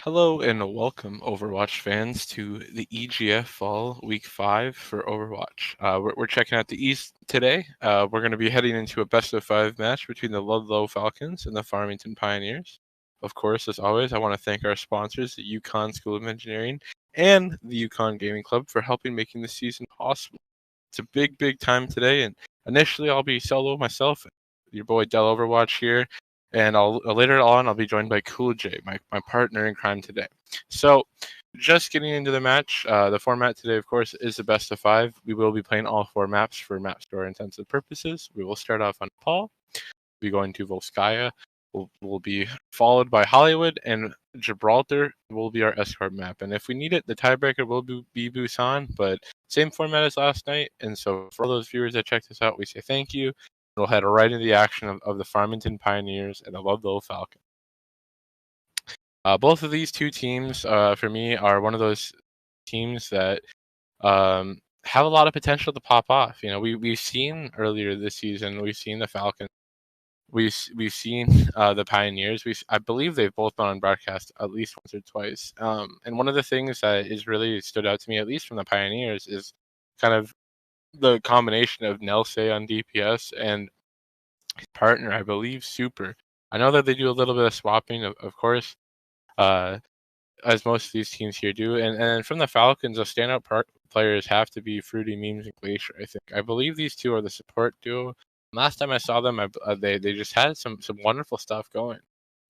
Hello and welcome, Overwatch fans, to the EGF Fall Week 5 for Overwatch. We're checking out the East today. We're going to be heading into a best-of-5 match between the Ludlowe Falcons and the Farmington Pioneers. Of course, as always, I want to thank our sponsors, the UConn School of Engineering and the UConn Gaming Club, for helping making this season possible. It's a big time today, and initially I'll be solo myself, your boy Del Overwatch here. And later on I'll be joined by Cool J, my partner in crime today. So, just getting into the match. The format today, of course, is the best of 5. We will be playing all 4 maps for map store intensive purposes. We will start off on Paul. We'll be going to Volskaya. We'll be followed by Hollywood, and Gibraltar will be our escort map. And if we need it, the tiebreaker will be Busan, but same format as last night. And so for all those viewers that checked this out, we say thank you. We'll head right into the action of the Farmington Pioneers and the Ludlowe Falcons. Both of these two teams, for me, are one of those teams that have a lot of potential to pop off. You know, we've seen earlier this season, we've seen the Falcons, we've seen the Pioneers. I believe they've both been on broadcast at least once or twice. And one of the things that is really stood out to me, at least from the Pioneers, is kind of the combination of Nelsay on DPS and his partner, I believe, Super. I know that they do a little bit of swapping, of course, as most of these teams here do. And from the Falcons, the standout players have to be Fruity, Memes, and Glacier, I think. I believe these two are the support duo. Last time I saw them, they just had some wonderful stuff going.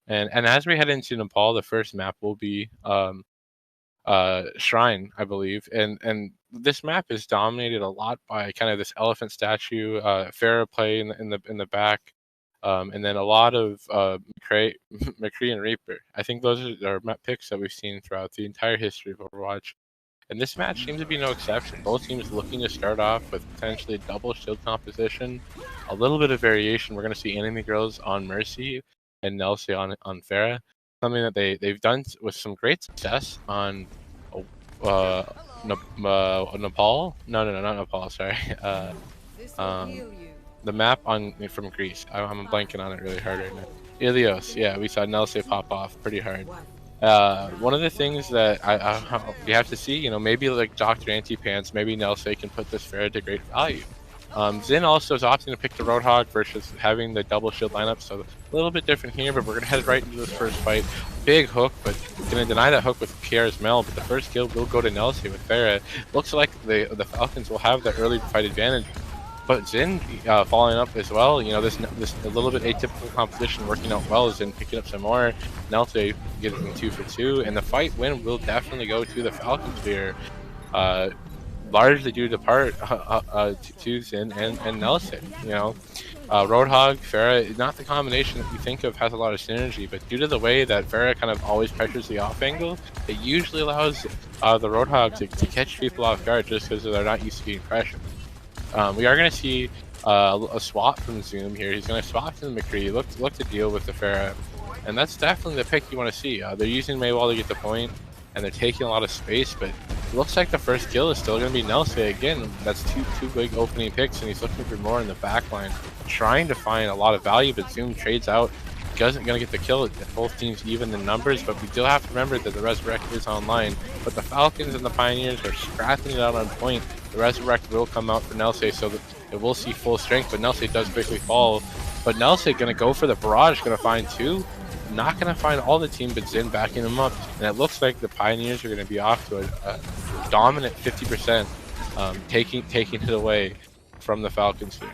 And as we head into Nepal, the first map will be Shrine, I believe, and this map is dominated a lot by kind of this elephant statue, Farah play in the back, and then a lot of McCree and Reaper. I think those are map picks that we've seen throughout the entire history of Overwatch. And this match seems to be no exception. Both teams looking to start off with potentially a double shield composition, a little bit of variation. We're going to see Enemy Girls on Mercy and Nelsie on Farah. Something that they've done with some great success on Nepal. No, not Nepal. Sorry. The map from Greece. I'm blanking on it really hard right now. Ilios. Yeah, we saw Nelsie pop off pretty hard. One of the things that we have to see, you know, maybe like Dr. Antipants, maybe Nelsie can put this Farah to great value. Zin also is opting to pick the Roadhog versus having the double shield lineup, so a little bit different here, but we're going to head right into this first fight. Big hook, but going to deny that hook with Pierre's Mel, but the first kill will go to Nelsie with Farah. Looks like the Falcons will have the early fight advantage, but Zin following up as well. You know, this a little bit atypical composition working out well. Zin picking up some more. Nelsie getting 2 for 2, and the fight win will definitely go to the Falcons here. Largely due to to Zin and Nelson. You know, Roadhog, Farah, not the combination that you think of has a lot of synergy, but due to the way that Farah kind of always pressures the off angle, it usually allows the Roadhog to catch people off guard just because they're not used to being pressured. We are going to see a swap from Zoom here. He's going to swap to the McCree, look to deal with the Farah, and that's definitely the pick you want to see. They're using Maywall to get the point, and they're taking a lot of space, but it looks like the first kill is still going to be Nelsie again. That's two big opening picks, and he's looking for more in the back line, trying to find a lot of value, but Zoom trades out. Isn't going to get the kill. Both teams even in numbers, but we still have to remember that the Resurrect is online. But the Falcons and the Pioneers are scrapping it out on point. The Resurrect will come out for Nelsie, so that it will see full strength, but Nelsie does quickly fall. But Nelsie going to go for the barrage, going to find 2. Not going to find all the team, but Zin backing him up. And it looks like the Pioneers are going to be off to a dominant 50%, taking it away from the Falcons here.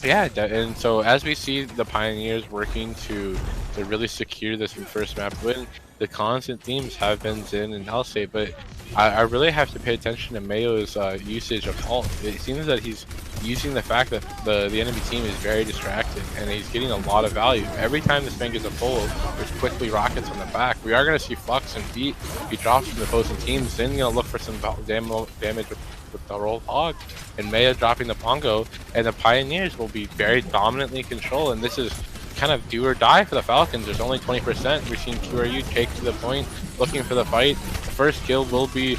Yeah, and so as we see the Pioneers working to really secure this first map win, the constant themes have been Zin and Nelsie, but I really have to pay attention to Mayo's usage of ult. It seems that he's using the fact that the enemy team is very distracted, and he's getting a lot of value. Every time this man gets a pull, there's quickly rockets on the back. We are going to see Flux and Beat. He drops from the opposing team. Zin's going to look for some damage with the Roadhog, and Maya dropping the Pongo, and the Pioneers will be very dominantly in control, and this is kind of do or die for the Falcons. There's only 20%. We're seeing QRU take to the point, looking for the fight. The first kill will be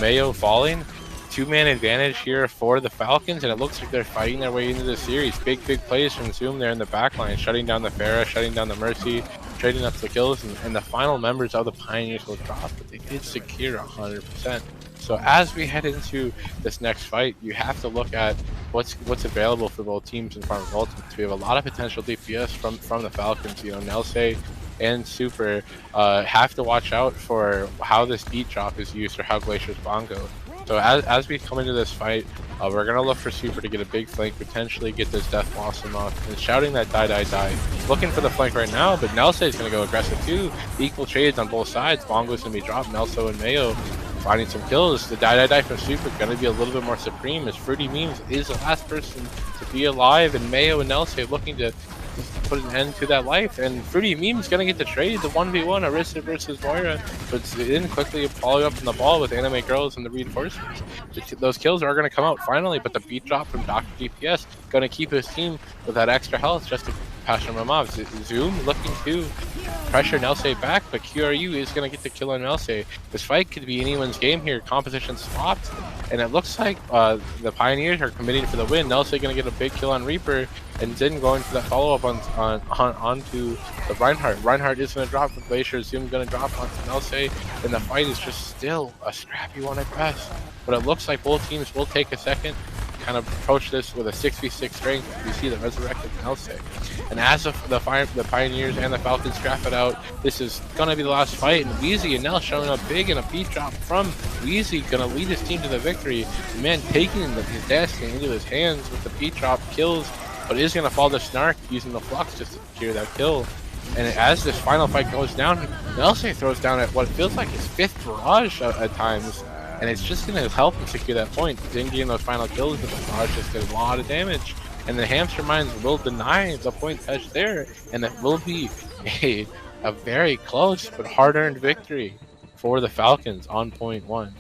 Mayo falling. 2-man advantage here for the Falcons, and it looks like they're fighting their way into the series. Big plays from Zoom there in the back line, shutting down the Farah, shutting down the Mercy. trading up the kills, and the final members of the Pioneers will drop, but they did secure 100%. So as we head into this next fight, you have to look at what's available for both teams in Farmington Ultimates. We have a lot of potential DPS from the Falcons. You know, Nelse and Super have to watch out for how this beat drop is used or how Glacier's Bongo. So as we come into this fight, we're going to look for Super to get a big flank, potentially get this Death Blossom off, and shouting that die, die, die. Looking for the flank right now, but Nelse is going to go aggressive too. Equal trades on both sides. Bongo's going to be dropped. Nelso and Mayo finding some kills. The die, die, die from Super going to be a little bit more supreme, as Fruity Memes is the last person to be alive, and Mayo and Nelse looking to put an end to that life, and Fruity Meme's gonna get the trade, the 1v1 Arista versus Moira, but then quickly following up on the ball with Anime Girls and the reinforcements. Those kills are gonna come out finally, but the beat drop from Dr. DPS gonna keep his team with that extra health just to pass him off. Zoom looking to pressure Nelse back, but QRU is gonna get the kill on Nelse. This fight could be anyone's game here. Competition swapped, and it looks like the Pioneers are committing for the win. Nelse gonna get a big kill on Reaper, and then going for that follow-up onto the Reinhardt. Reinhardt is going to drop for Glacier, Zoom going to drop onto Nelse, and the fight is just still a scrappy one at best. But it looks like both teams will take a second, kind of approach this with a 6v6 strength. We see the resurrected Nelse. And as the Pioneers and the Falcons scrap it out, this is going to be the last fight, and Wheezy and Nell showing up big, and a beat drop from Wheezy going to lead his team to the victory. The man taking his destiny into his hands with the beat drop kills, but is going to fall to Snark using the Flux just to secure that kill. And as this final fight goes down, Nelse throws down at what feels like his 5th barrage at times, and it's just going to help him secure that point. Then getting those final kills, but the barrage just did a lot of damage, and the Hamster Mines will deny the point touch there, and it will be a very close but hard-earned victory for the Falcons on point 1.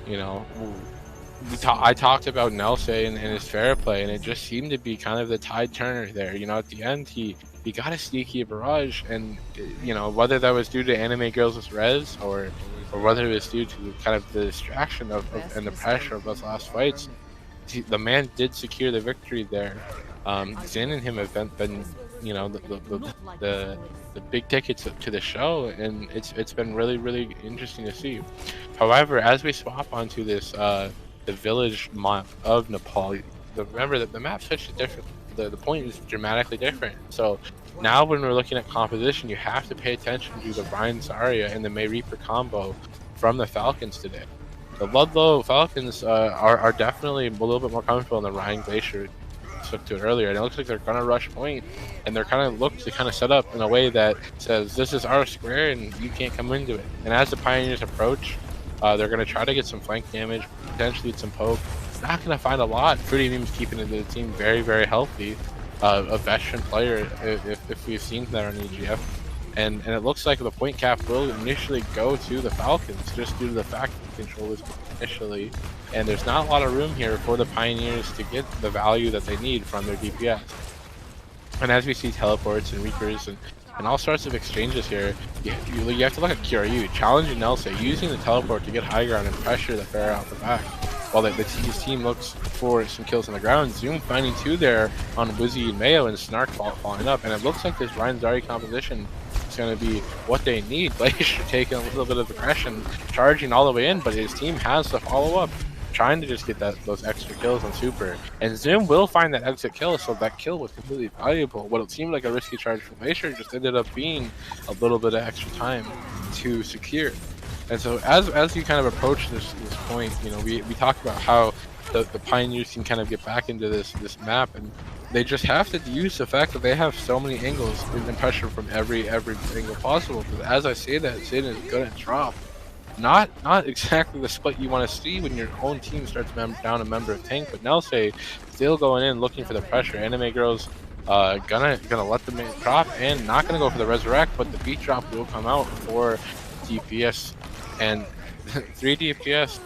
You know, I talked about Nelse and his fair play, and it just seemed to be kind of the tide turner there. You know, at the end, he got a sneaky barrage, and you know, whether that was due to Anime Girls' res or whether it was due to kind of the distraction and the pressure of those last fights, the man did secure the victory there. Zin and him have been you know, the big tickets to the show, and it's been really interesting to see. However, as we swap onto this the village map of Nepal, remember that the map switch is different. The point is dramatically different. So now when we're looking at composition, you have to pay attention to the Ryan Zarya and the May Reaper combo from the Falcons today. The Ludlowe Falcons are definitely a little bit more comfortable in the Ryan Glacier. Took to it earlier, and it looks like they're gonna rush point, and they're kind of set up in a way that says this is our square and you can't come into it. And as the Pioneers approach, they're going to try to get some flank damage, potentially some poke. Not going to find a lot. Fruity Memes keeping the team very healthy. A veteran player, if we've seen that on EGF. And it looks like the point cap will initially go to the Falcons, just due to the fact that the control is initially. And there's not a lot of room here for the Pioneers to get the value that they need from their DPS. And as we see teleports and Reapers and all sorts of exchanges here, you have to look at QRU, challenging Nelse, using the teleport to get high ground and pressure the Pharah out the back. While his team looks for some kills on the ground, Zoom finding 2 there on Wizzy and Mayo, and Snark falling up. And it looks like this Ryan Zari composition is going to be what they need. Glacier taking a little bit of aggression, charging all the way in, but his team has to follow up, trying to just get those extra kills on Super. And Zoom will find that exit kill, so that kill was completely valuable. What it seemed like a risky charge from Glacier just ended up being a little bit of extra time to secure. And so as you kind of approach this point, you know, we talked about how the Pioneers can kind of get back into this map, and they just have to use the fact that they have so many angles and pressure from every angle possible. Because as I say that, Zin is good at drop. Not exactly the split you want to see when your own team starts down a member of tank, but Nelse still going in looking for the pressure. Anime Girls gonna let the man drop and not gonna go for the resurrect, but the beat drop will come out for DPS, and 3 DPS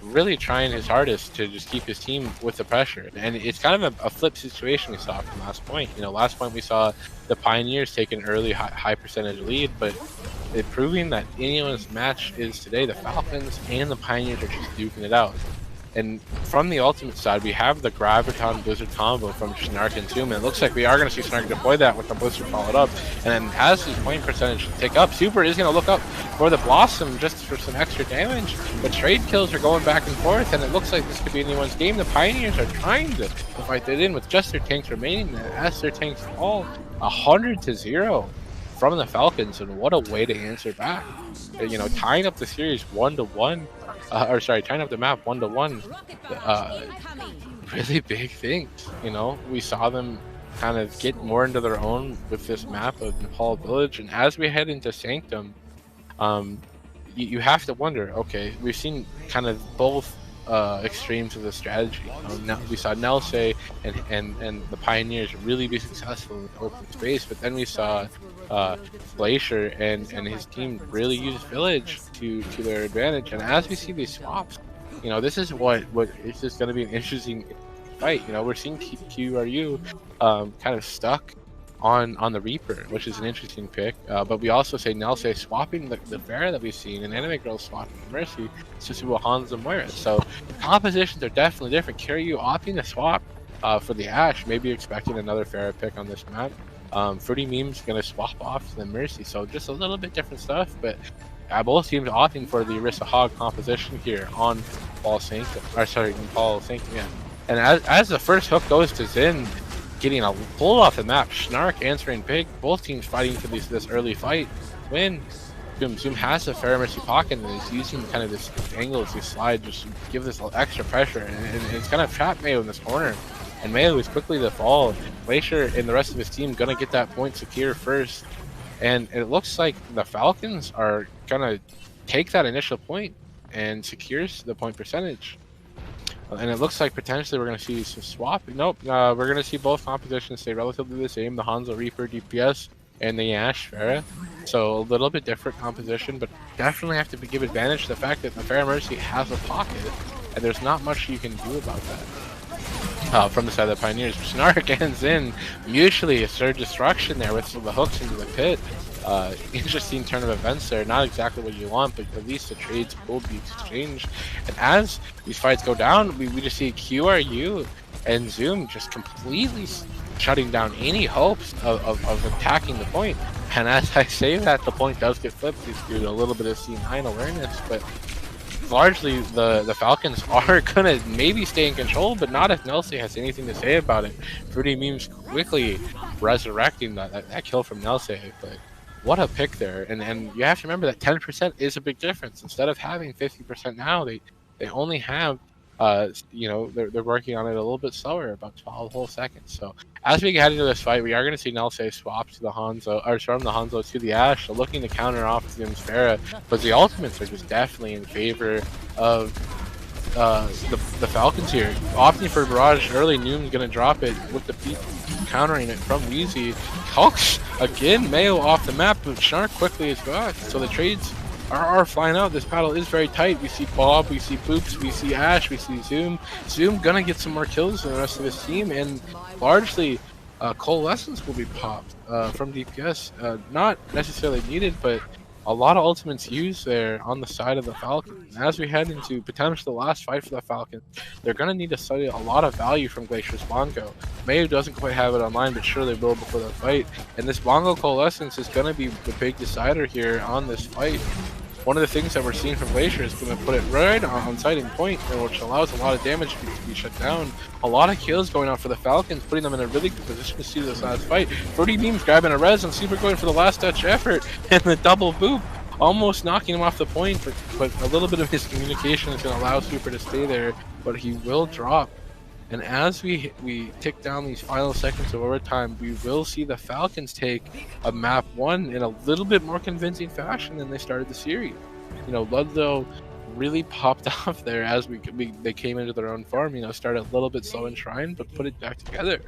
really trying his hardest to just keep his team with the pressure. And it's kind of a flip situation we saw from last point. You know, last point we saw the Pioneers take an early high percentage lead, but it proving that anyone's match is today. The Falcons and the Pioneers are just duking it out. And from the ultimate side, we have the Graviton Blizzard combo from Snark and Zoom, and it looks like we are going to see Snark deploy that with the Blizzard followed up. And then as his point percentage tick up, Super is going to look up for the Blossom just for some extra damage. But trade kills are going back and forth, and it looks like this could be anyone's game. The Pioneers are trying to fight that in with just their tanks remaining, as their tanks fall 100-0 from the Falcons, and what a way to answer back. You know, tying up the series 1-1. Tying up the map 1-1. Really big things. You know, we saw them kind of get more into their own with this map of Nepal Village, and as we head into Sanctum, you have to wonder. Okay, we've seen kind of both extremes of the strategy. Now we saw Nelsay and the Pioneers really be successful in the open space, but then we saw Glacier and his team really use Village to their advantage. And as we see these swaps, you know, this is what it's just going to be an interesting fight. You know, we're seeing QRU kind of stuck on the Reaper, which is an interesting pick. But we also say Nelsay swapping the Pharah that we've seen, and Anime Girl swapping Mercy to Hanzo Moira. So the compositions are definitely different. QRU opting to swap for the Ashe, maybe expecting another Pharah pick on this map. Fruity Meme's going to swap off to the Mercy, so just a little bit different stuff, but both teams opting for the Orisa Hog composition here on Nepal Sanctum, yeah. And as the first hook goes to Xin, getting a pull off the map, Snark answering big, both teams fighting for this early fight win. Zoom has a Pharah Mercy pocket and is using kind of this angle as he slide, just give this extra pressure, and it's kind of trapped Mayo in this corner. And Mayo is quickly to fall. Glacier and the rest of his team gonna get that point secure first. And it looks like the Falcons are gonna take that initial point and secures the point percentage. And it looks like potentially we're gonna see some swap. Nope, we're gonna see both compositions stay relatively the same. The Hanzo Reaper DPS and the Ashe Pharah. So a little bit different composition, but definitely have to give advantage to the fact that the Pharah Mercy has a pocket, and there's not much you can do about that. From the side of the Pioneers, Snark ends in mutually a surge destruction there with the hooks into the pit. Interesting turn of events there. Not exactly what you want, but at least the trades will be exchanged. And as these fights go down, we just see QRU and Zoom just completely shutting down any hopes of attacking the point. And as I say that, the point does get flipped due to a little bit of C9 awareness, but largely the Falcons are gonna maybe stay in control, but not if Nelsay has anything to say about it. Fruity Memes quickly resurrecting that kill from Nelsay, but what a pick there. And you have to remember that 10% is a big difference. Instead of having 50% now, they only have you know, they're working on it a little bit slower, about 12 whole seconds. So as we get into this fight, we are going to see Nelsay swap to the Hanzo, or from the Hanzo to the Ashe, so looking to counter off against Pharah. But the ultimates are just definitely in favor of the Falcons here. Opting for Barrage early, Noom's going to drop it with the beat, countering it from Wheezy. Hulks again, Mayo off the map, but Snark quickly is back. So the trades are flying out. This battle is very tight. We see Bob, we see Boops, we see Ashe, we see Zoom. Zoom gonna get some more kills than the rest of his team, and largely Coalescence will be popped from DPS. Not necessarily needed, but a lot of ultimates used there on the side of the Falcons. And as we head into potentially the last fight for the Falcons, they're going to need to study a lot of value from Glacier's Bongo. Mayo doesn't quite have it online, but sure they will before the fight. And this Bongo Coalescence is going to be the big decider here on this fight. One of the things that we're seeing from Glacier is going to put it right on sighting point, which allows a lot of damage to be shut down. A lot of kills going out for the Falcons, putting them in a really good position to see this last fight. 30 Beams grabbing a res and Super going for the last touch effort, and the double boop, almost knocking him off the point, but a little bit of miscommunication is going to allow Super to stay there, but he will drop. And as we tick down these final seconds of overtime, we will see the Falcons take a map 1 in a little bit more convincing fashion than they started the series. You know, Ludlowe really popped off there as they came into their own farm. You know, started a little bit slow in Shrine, but put it back together.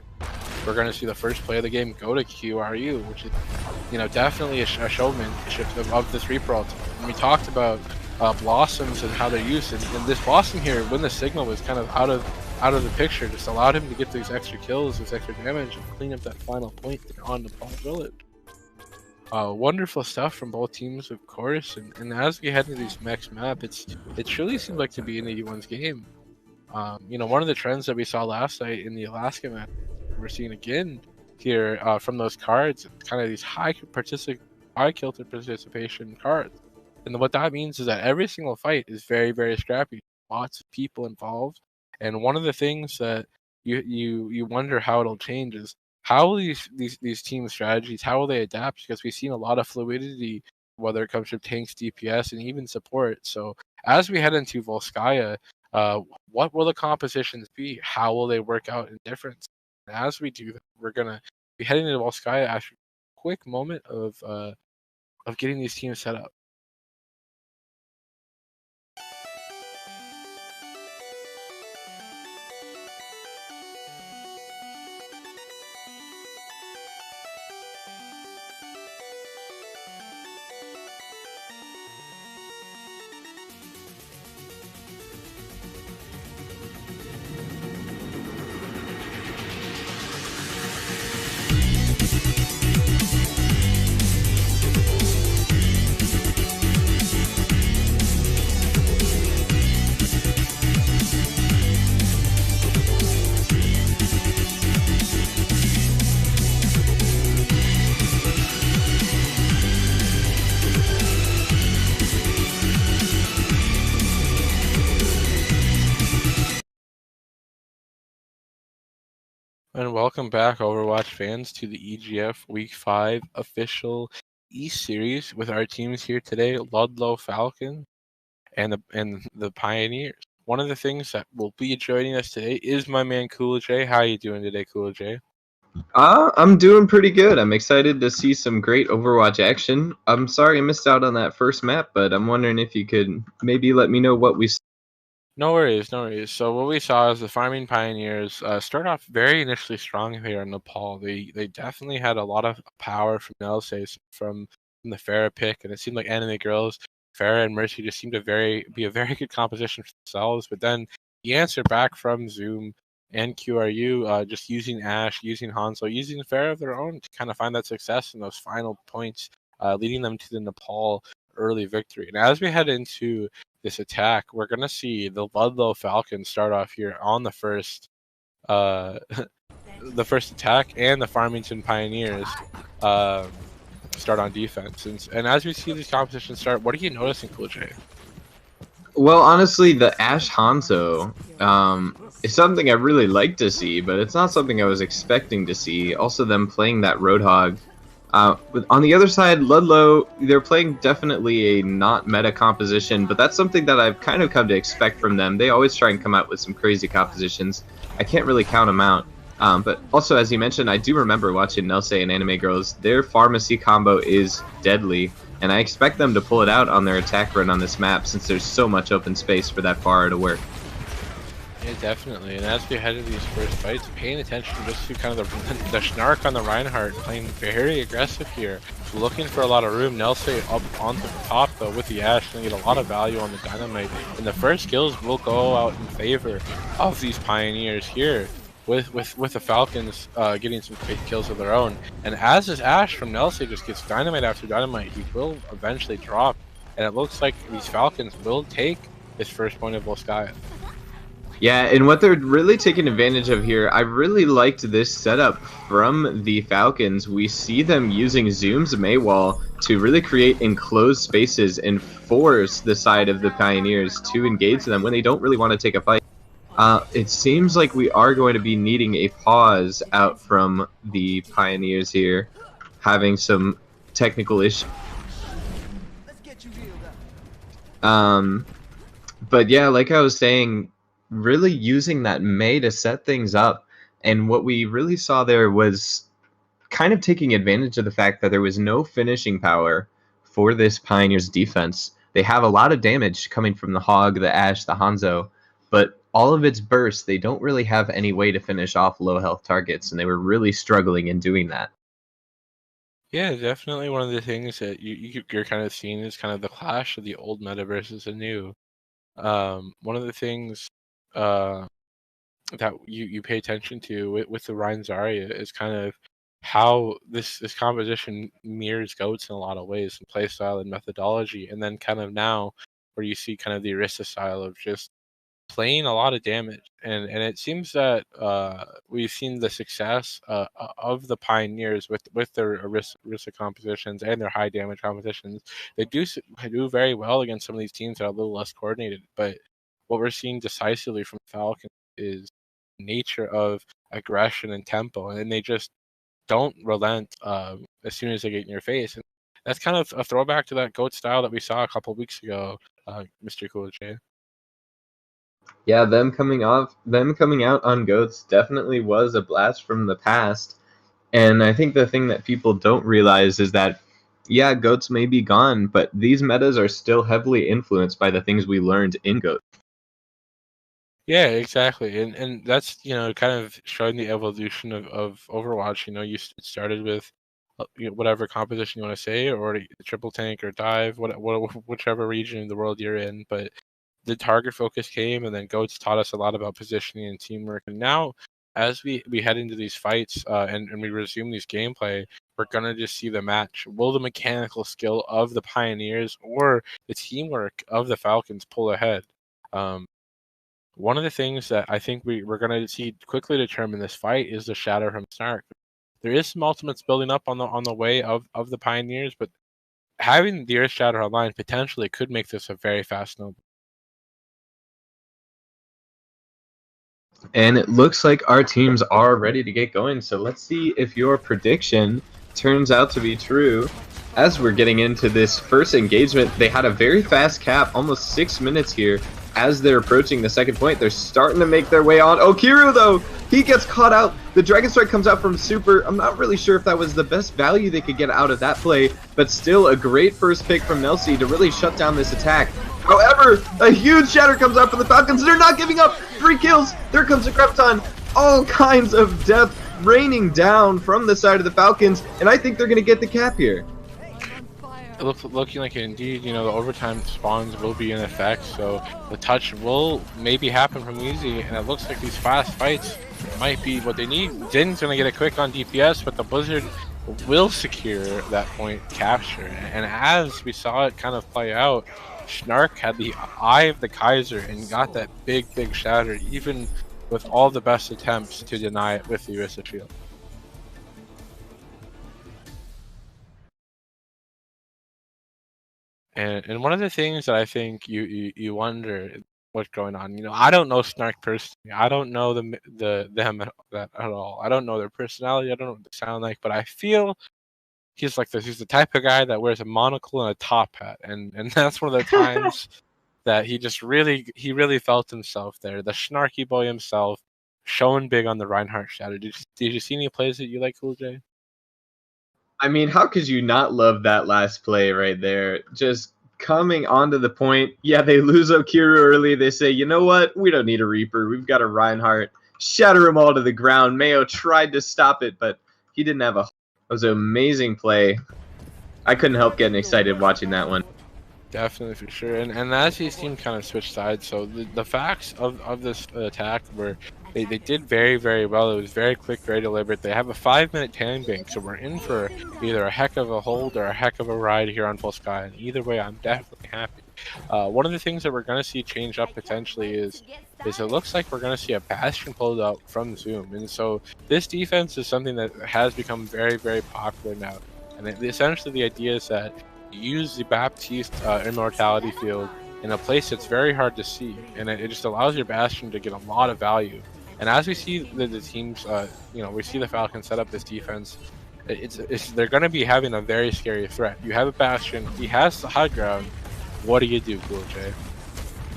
We're going to see the first play of the game go to QRU, which is, you know, definitely a showmanship of this Reaper ult. And we talked about Blossoms and how they're used, and this Blossom here, when the signal was kind of out of the picture, just allowed him to get these extra kills, this extra damage, and clean up that final point on Nepal Village. Wonderful stuff from both teams, of course, and as we head into these next map, it truly seems like to be an 81's game. One of the trends that we saw last night in the Alaska match, we're seeing again here from those cards, kind of these high kilter participation cards. And what that means is that every single fight is very, very scrappy. Lots of people involved. And one of the things that you wonder how it'll change is how will these team strategies, how will they adapt? Because we've seen a lot of fluidity, whether it comes from tanks, DPS, and even support. So as we head into Volskaya, what will the compositions be? How will they work out in difference? And as we do that, we're gonna be heading into Volskaya after a quick moment of getting these teams set up. And welcome back, Overwatch fans, to the EGF Week 5 official East Series with our teams here today, Ludlowe Falcons and the Pioneers. One of the things that will be joining us today is my man Cool J. How you doing today, Cool J? I'm doing pretty good. I'm excited to see some great Overwatch action. I'm sorry I missed out on that first map, but I'm wondering if you could maybe let me know what we saw. No worries, no worries. So what we saw is the Farming Pioneers start off very initially strong here in Nepal. They definitely had a lot of power from Nelsace from the Farah pick, and it seemed like Anime Girls, Farah and Mercy just seemed to be a very good composition for themselves. But then the answer back from Zoom and QRU, just using Ashe, using Hanzo, using Farah of their own to kind of find that success in those final points, leading them to the Nepal early victory. And as we head into this attack, we're gonna see the Ludlowe Falcons start off here on the first the first attack, and the Farmington Pioneers start on defense. And as we see these competitions start, what are you noticing, Cool J? Well, honestly, the Ashe Hanzo is something I really like to see, but it's not something I was expecting to see. Also, them playing that Roadhog. But on the other side, Ludlowe, they're playing definitely a not meta composition, but that's something that I've kind of come to expect from them. They always try and come out with some crazy compositions. I can't really count them out. But also, as you mentioned, I do remember watching Nelse and Anime Girls. Their pharmacy combo is deadly, and I expect them to pull it out on their attack run on this map since there's so much open space for that bar to work. Yeah, definitely. And as we head into these first fights, paying attention just to kind of the Snark on the Reinhardt, playing very aggressive here, looking for a lot of room. Nelson up onto the top, though, with the Ashe, going to get a lot of value on the Dynamite. And the first kills will go out in favor of these Pioneers here, with the Falcons getting some quick kills of their own. And as this Ashe from Nelson just gets Dynamite after Dynamite, he will eventually drop. And it looks like these Falcons will take this first point of Volskaya. Yeah, and what they're really taking advantage of here, I really liked this setup from the Falcons. We see them using Zoom's Maywall to really create enclosed spaces and force the side of the Pioneers to engage them when they don't really want to take a fight. It seems like we are going to be needing a pause out from the Pioneers here, having some technical issues. But yeah, like I was saying, really using that Mei to set things up, and what we really saw there was kind of taking advantage of the fact that there was no finishing power for this Pioneers defense. They have a lot of damage coming from the Hog, the Ashe, the Hanzo, but all of its bursts, they don't really have any way to finish off low health targets, and they were really struggling in doing that. Yeah, definitely one of the things that you're kind of seeing is kind of the clash of the old meta versus the new. One of the things that you pay attention to with the Ryan Zarya is kind of how this composition mirrors goats in a lot of ways, in playstyle and methodology, and then kind of now where you see kind of the Arista style of just playing a lot of damage, and it seems that we've seen the success of the Pioneers with their Arista compositions and their high damage compositions. They do very well against some of these teams that are a little less coordinated, but what we're seeing decisively from Falcons is nature of aggression and tempo, and they just don't relent as soon as they get in your face. And that's kind of a throwback to that GOAT style that we saw a couple weeks ago, Mr. Cool J. Yeah, them coming out on goats definitely was a blast from the past. And I think the thing that people don't realize is that, yeah, goats may be gone, but these metas are still heavily influenced by the things we learned in goats. Yeah, exactly, and that's kind of showing the evolution of Overwatch. You started with whatever composition you want to say, or the triple tank or dive, whichever region in the world you're in, but the target focus came, and then Goats taught us a lot about positioning and teamwork. And now, as we head into these fights and we resume these gameplay, we're gonna just see the match. Will the mechanical skill of the Pioneers or the teamwork of the Falcons pull ahead? One of the things that I think we're gonna see quickly determine this fight is the shadow from Snark. There is some ultimates building up on the way of the Pioneers, but having the Earth Shatter online potentially could make this a very fast snowball. And it looks like our teams are ready to get going. So let's see if your prediction turns out to be true. As we're getting into this first engagement, they had a very fast cap, almost 6 minutes here. As they're approaching the second point, they're starting to make their way on. Oh, Kiru, though, he gets caught out. The Dragon Strike comes out from Super. I'm not really sure if that was the best value they could get out of that play, but still a great first pick from Nelsie to really shut down this attack. However, a huge shatter comes out for the Falcons. They're not giving up. 3 kills. There comes a Graviton. All kinds of death raining down from the side of the Falcons, and I think they're going to get the cap here. Looking like indeed, the overtime spawns will be in effect, so the touch will maybe happen from Easy, and it looks like these fast fights might be what they need. Din's going to get a quick on DPS, but the Blizzard will secure that point capture, and as we saw it kind of play out, Snark had the eye of the Kaiser and got that big shatter, even with all the best attempts to deny it with the Orisa shield. And one of the things that I think you wonder what's going on. I don't know Snark personally. I don't know them at all. I don't know their personality. I don't know what they sound like. But I feel he's like this. He's the type of guy that wears a monocle and a top hat, and that's one of the times that he really felt himself there. The snarky boy himself, showing big on the Reinhardt shadow. Did you see any plays that you like, Cool J? I mean, how could you not love that last play right there? Just coming onto the point. Yeah, they lose up Kiru early. They say, you know what? We don't need a Reaper. We've got a Reinhardt. Shatter them all to the ground. Mayo tried to stop it, but he didn't have a... It was an amazing play. I couldn't help getting excited watching that one. Definitely, for sure. And as his team kind of switched sides, so the facts of this attack were they did very well. It was very quick, very deliberate. They have a 5-minute tan bank, so we're in for either a heck of a hold or a heck of a ride here on Full Sky. And either way, I'm definitely happy. One of the things that we're going to see change up potentially is it looks like we're going to see a Bastion pulled out from Zoom. And so this defense is something that has become very popular now. And essentially the idea is that you use the Baptiste Immortality field in a place that's very hard to see. And it just allows your Bastion to get a lot of value. And as we see the teams, we see the Falcons set up this defense, they're going to be having a very scary threat. You have a Bastion, he has the high ground. What do you do, Cool J?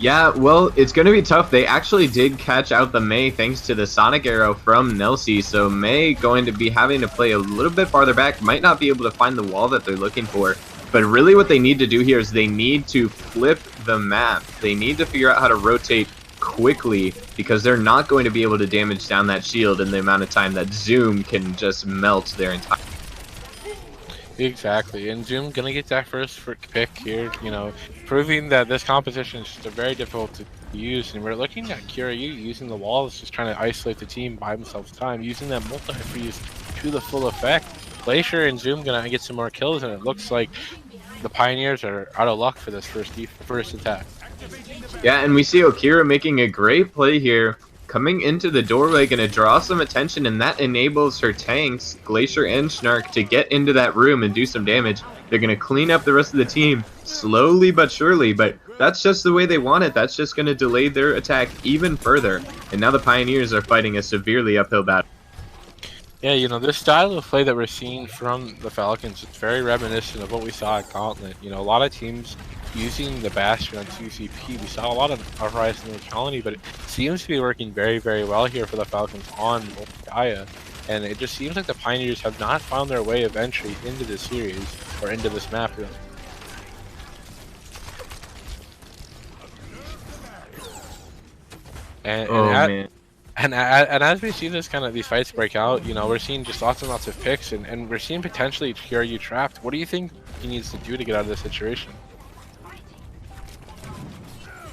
Yeah, well, it's going to be tough. They actually did catch out the Mei thanks to the Sonic Arrow from Nelsie, so Mei going to be having to play a little bit farther back, might not be able to find the wall that they're looking for. But really what they need to do here is they need to flip the map. They need to figure out how to rotate quickly because they're not going to be able to damage down that shield in the amount of time that Zoom can just melt their entire... Exactly, and Zoom gonna get that first pick here, proving that this composition is just very difficult to use. And we're looking at Kira using the walls, just trying to isolate the team, buy themselves time, using that multi-freeze to the full effect. Glacier and Zoom gonna get some more kills, and it looks like the Pioneers are out of luck for this first attack. Yeah, and we see Okira making a great play here, coming into the doorway, going to draw some attention, and that enables her tanks, Glacier and Snark, to get into that room and do some damage. They're going to clean up the rest of the team, slowly but surely, but that's just the way they want it. That's just going to delay their attack even further, and now the Pioneers are fighting a severely uphill battle. Yeah, you know, this style of play that we're seeing from the Falcons, it's very reminiscent of what we saw at Gauntlet. You know, a lot of teams using the Bastion on 2CP. We saw a lot of Horizon and Colony, but it seems to be working very, very well here for the Falcons on Gaia. And it just seems like the Pioneers have not found their way of entry into this series, or into this map, really. And as we see this these fights break out, you know, we're seeing just lots and lots of picks, and we're seeing potentially KRU trapped. What do you think he needs to do to get out of this situation?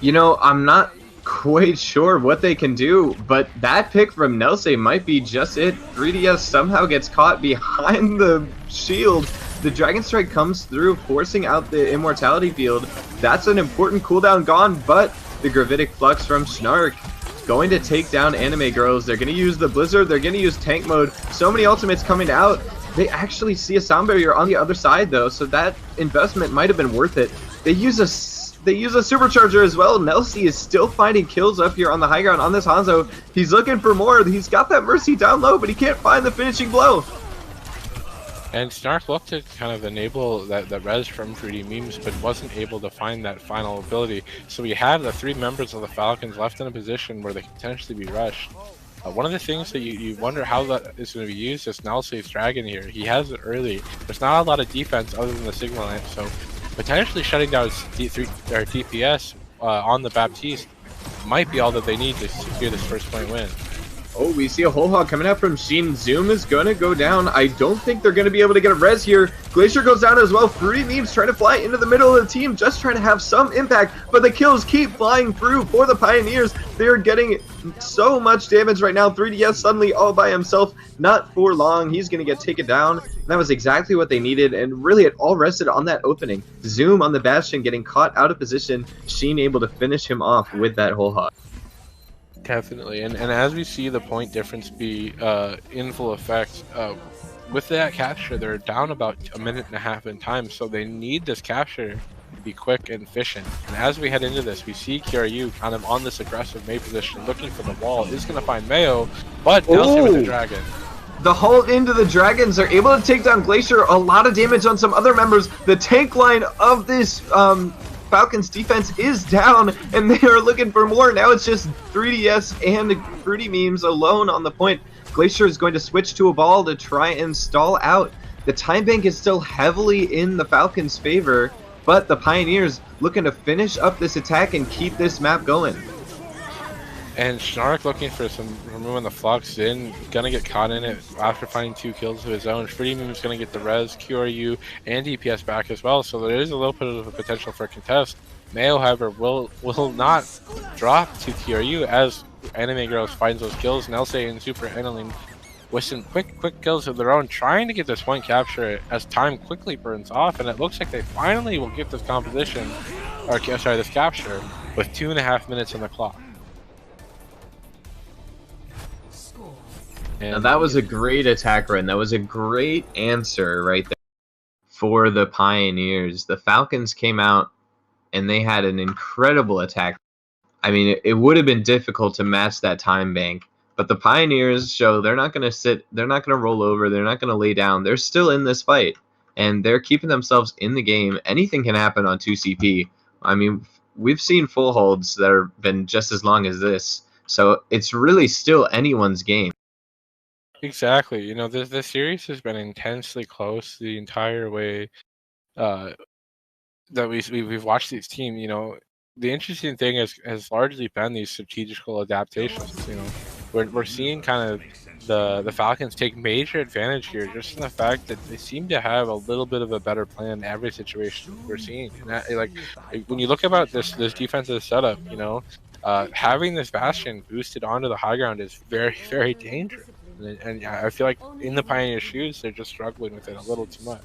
You know, I'm not quite sure what they can do, but that pick from Nelse might be just it. 3DS somehow gets caught behind the shield. The Dragon Strike comes through, forcing out the Immortality field. That's an important cooldown gone, but the Gravitic Flux from Snark going to take down Anime Girls. They're going to use the Blizzard. They're going to use tank mode. So many ultimates coming out. They actually see a sound barrier on the other side, though, so that investment might have been worth it. They use a supercharger as well. Nelse is still finding kills up here on the high ground on this Hanzo. He's looking for more. He's got that Mercy down low, but he can't find the finishing blow. And Snark looked to kind of enable that res from 3D memes, but wasn't able to find that final ability. So we have the 3 members of the Falcons left in a position where they could potentially be rushed. One of the things that you wonder how that is going to be used is Nelse's Dragon here. He has it early. There's not a lot of defense other than the Sigma Lamp, so potentially shutting down DPS on the Baptiste might be all that they need to secure this first point win. Oh, we see a whole hog coming out from Sheen. Zoom is going to go down. I don't think they're going to be able to get a res here. Glacier goes down as well. 3 memes trying to fly into the middle of the team, just trying to have some impact, but the kills keep flying through for the Pioneers. They're getting so much damage right now. 3DS suddenly all by himself, not for long. He's going to get taken down. That was exactly what they needed, and really it all rested on that opening. Zoom on the Bastion getting caught out of position. Sheen able to finish him off with that whole hog. Definitely, and as we see the point difference be in full effect, with that capture, they're down about 1.5 minutes in time, so they need this capture to be quick and efficient. And as we head into this, we see KRU kind of on this aggressive May position, looking for the wall. Is going to find Mayo, but Nelson with the Dragon. The hold into the Dragons are able to take down Glacier. A lot of damage on some other members. The tank line of this Falcons defense is down, and they are looking for more. Now it's just 3DS and Fruity Memes alone on the point. Glacier is going to switch to a ball to try and stall out. The time bank is still heavily in the Falcons' favor, but the Pioneers looking to finish up this attack and keep this map going. And Snark looking for some removing the flux in, gonna get caught in it after finding 2 kills of his own. Fruity Meme's gonna get the res, QRU, and DPS back as well, so there is a little bit of a potential for a contest. Mayo, however, will not drop to QRU as Anime Girls finds those kills. Nelse and Super handling with some quick kills of their own, trying to get this point capture as time quickly burns off, and it looks like they finally will get this composition, or sorry, this capture with 2.5 minutes on the clock. Now that was a great attack run. That was a great answer right there for the Pioneers. The Falcons came out and they had an incredible attack. I mean, it would have been difficult to match that time bank, but the Pioneers show they're not going to sit, they're not going to roll over, they're not going to lay down. They're still in this fight, and they're keeping themselves in the game. Anything can happen on 2CP. I mean, we've seen full holds that have been just as long as this, so it's really still anyone's game. Exactly. You know, this series has been intensely close the entire way that we've watched this team. You know, the interesting thing has largely been these strategical adaptations. You know, we're seeing kind of the Falcons take major advantage here, just in the fact that they seem to have a little bit of a better plan in every situation we're seeing. And that, like when you look about this defensive setup, you know, having this Bastion boosted onto the high ground is very, very dangerous. And I feel like in the Pioneer shoes, they're just struggling with it a little too much.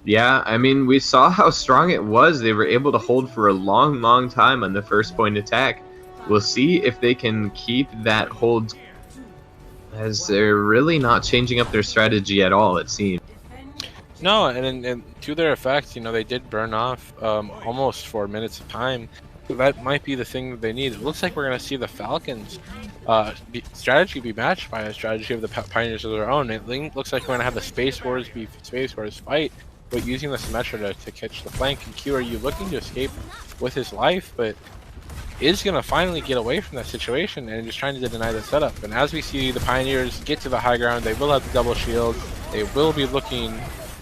Yeah, I mean, we saw how strong it was. They were able to hold for a long, long time on the first point attack. We'll see if they can keep that hold, as they're really not changing up their strategy at all, it seems. No, and to their effect, you know, they did burn off almost 4 minutes of time. That might be the thing that they need. It looks like we're going to see the Falcons' strategy be matched by a strategy of the Pioneers of their own. It looks like we're going to have the Space Wars be Space Wars fight, but using the Symmetra to catch the flank. And Q, are you looking to escape with his life, but is going to finally get away from that situation and just trying to deny the setup. And as we see the Pioneers get to the high ground, they will have the double shield. They will be looking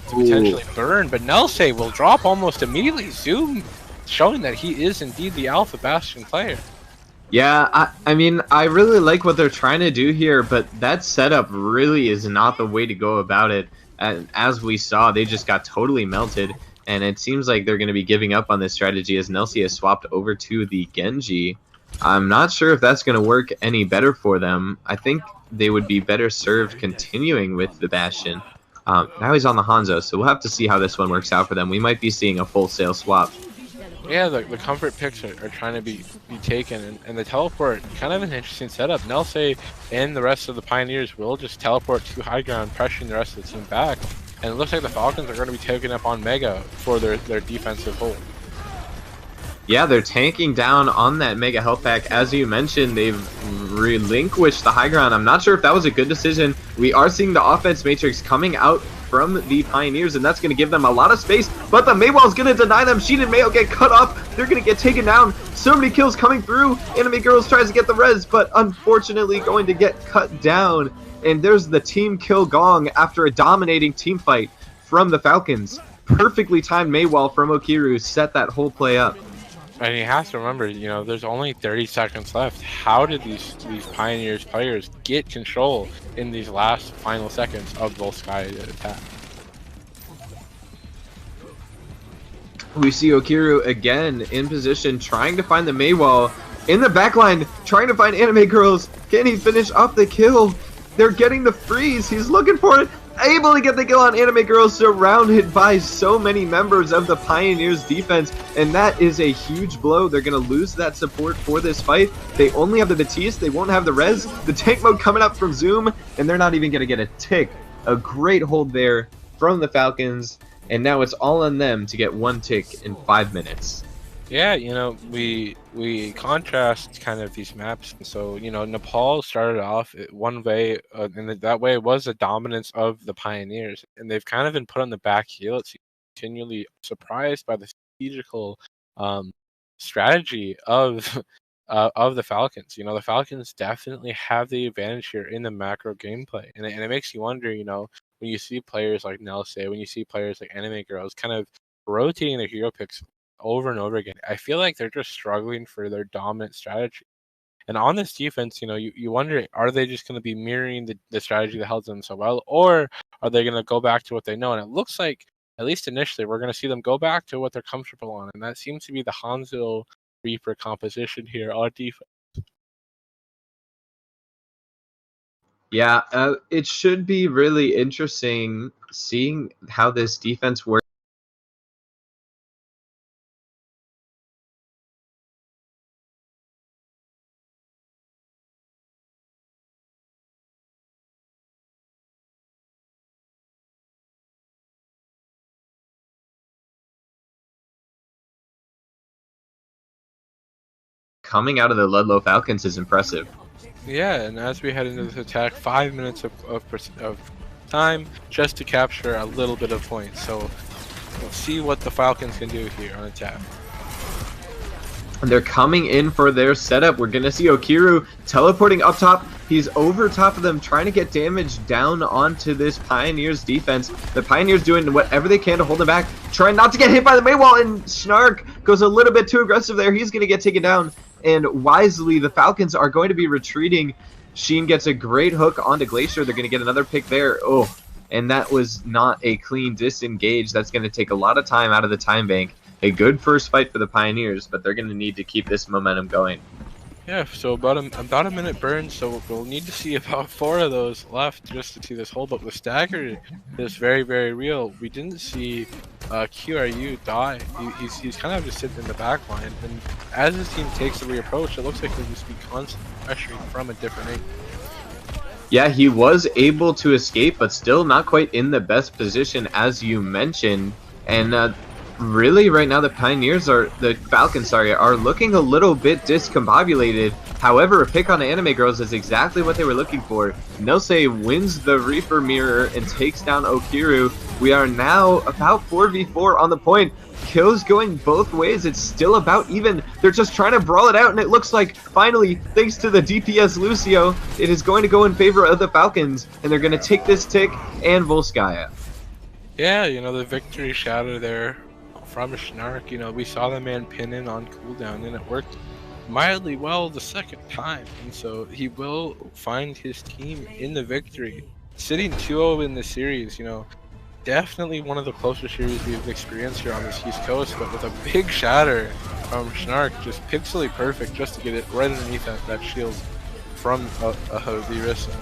to potentially burn, but Nelse will drop almost immediately. Zoom showing that he is indeed the Alpha Bastion player. Yeah, I mean, I really like what they're trying to do here, but that setup really is not the way to go about it. And as we saw, they just got totally melted, and it seems like they're going to be giving up on this strategy as Nelse has swapped over to the Genji. I'm not sure if that's going to work any better for them. I think they would be better served continuing with the Bastion. Now he's on the Hanzo, so we'll have to see how this one works out for them. We might be seeing a full sale swap. Yeah, the comfort picks are trying to be taken, and the teleport, kind of an interesting setup. Nelse and the rest of the Pioneers will just teleport to high ground, pressuring the rest of the team back. And it looks like the Falcons are going to be taking up on Mega for their defensive hold. Yeah, they're tanking down on that Mega Health Pack. As you mentioned, they've relinquished the high ground. I'm not sure if that was a good decision. We are seeing the offense matrix coming out from the Pioneers, and that's going to give them a lot of space, but the Maywall's going to deny them. Sheen and Mayo get cut off. They're going to get taken down. So many kills coming through. Enemy Girls tries to get the res, but unfortunately going to get cut down. And there's the team kill gong after a dominating team fight from the Falcons. Perfectly timed Maywall from Okiru set that whole play up. And you have to remember, you know, there's only 30 seconds left. How did these Pioneers players get control in these last final seconds of the Sky attack? We see Okiru again in position, trying to find the Maywall. In the backline, trying to find Anime Girls. Can he finish off the kill? They're getting the freeze. He's looking for it. Able to get the kill on Anime Girls, surrounded by so many members of the Pioneers defense, and that is a huge blow. They're going to lose that support for this fight. They only have the Batiste, they won't have the res. The tank mode coming up from Zoom, and they're not even going to get a tick. A great hold there from the Falcons, and now it's all on them to get one tick in 5 minutes. Yeah, you know, we contrast kind of these maps. So, you know, Nepal started off one way, and that way was the dominance of the Pioneers, and they've kind of been put on the back heel. It's continually surprised by the strategical strategy of the Falcons. You know, the Falcons definitely have the advantage here in the macro gameplay, and it makes you wonder, you know, when you see players like Nelse, when you see players like Anime Girls kind of rotating their hero picks over and over again, I feel like they're just struggling for their dominant strategy. And on this defense, you know, you wonder, are they just going to be mirroring the strategy that held them so well, or are they going to go back to what they know? And it looks like, at least initially, we're going to see them go back to what they're comfortable on, and that seems to be the Hanzo Reaper composition here on defense. Yeah, it should be really interesting seeing how this defense works. Coming out of the Ludlowe Falcons is impressive. Yeah, and as we head into this attack, 5 minutes of time just to capture a little bit of points. So we'll see what the Falcons can do here on attack. They're coming in for their setup. We're going to see Okiru teleporting up top. He's over top of them, trying to get damage down onto this Pioneers defense. The Pioneers doing whatever they can to hold him back, trying not to get hit by the Maywall, and Snark goes a little bit too aggressive there. He's going to get taken down, and wisely, the Falcons are going to be retreating. Sheen gets a great hook onto Glacier. They're going to get another pick there. Oh, and that was not a clean disengage. That's going to take a lot of time out of the time bank. A good first fight for the Pioneers, but they're going to need to keep this momentum going. Yeah, so about a minute burn, so we'll need to see about 4 of those left just to see this hold. But the stagger is very, very real. We didn't see QRU die. He's kind of just sitting in the back line, and as his team takes the reapproach, it looks like he'll just be constantly pressuring from a different angle. Yeah, he was able to escape, but still not quite in the best position, as you mentioned. And really, right now, the Falcons, are looking a little bit discombobulated. However, a pick on Anime Girls is exactly what they were looking for. Nelse wins the Reaper Mirror and takes down Okiru. We are now about 4v4 on the point. Kills going both ways. It's still about even. They're just trying to brawl it out, and it looks like finally, thanks to the DPS Lucio, it is going to go in favor of the Falcons, and they're going to take this tick and Volskaya. Yeah, you know, the victory shadow there from Schnark. You know, we saw the man pin in on cooldown, and it worked mildly well the second time, and so he will find his team in the victory, sitting 2-0 in the series. You know, definitely one of the closer series we've experienced here on this East Coast, but with a big shatter from Schnark, just pixely perfect just to get it right underneath that shield from the Orisa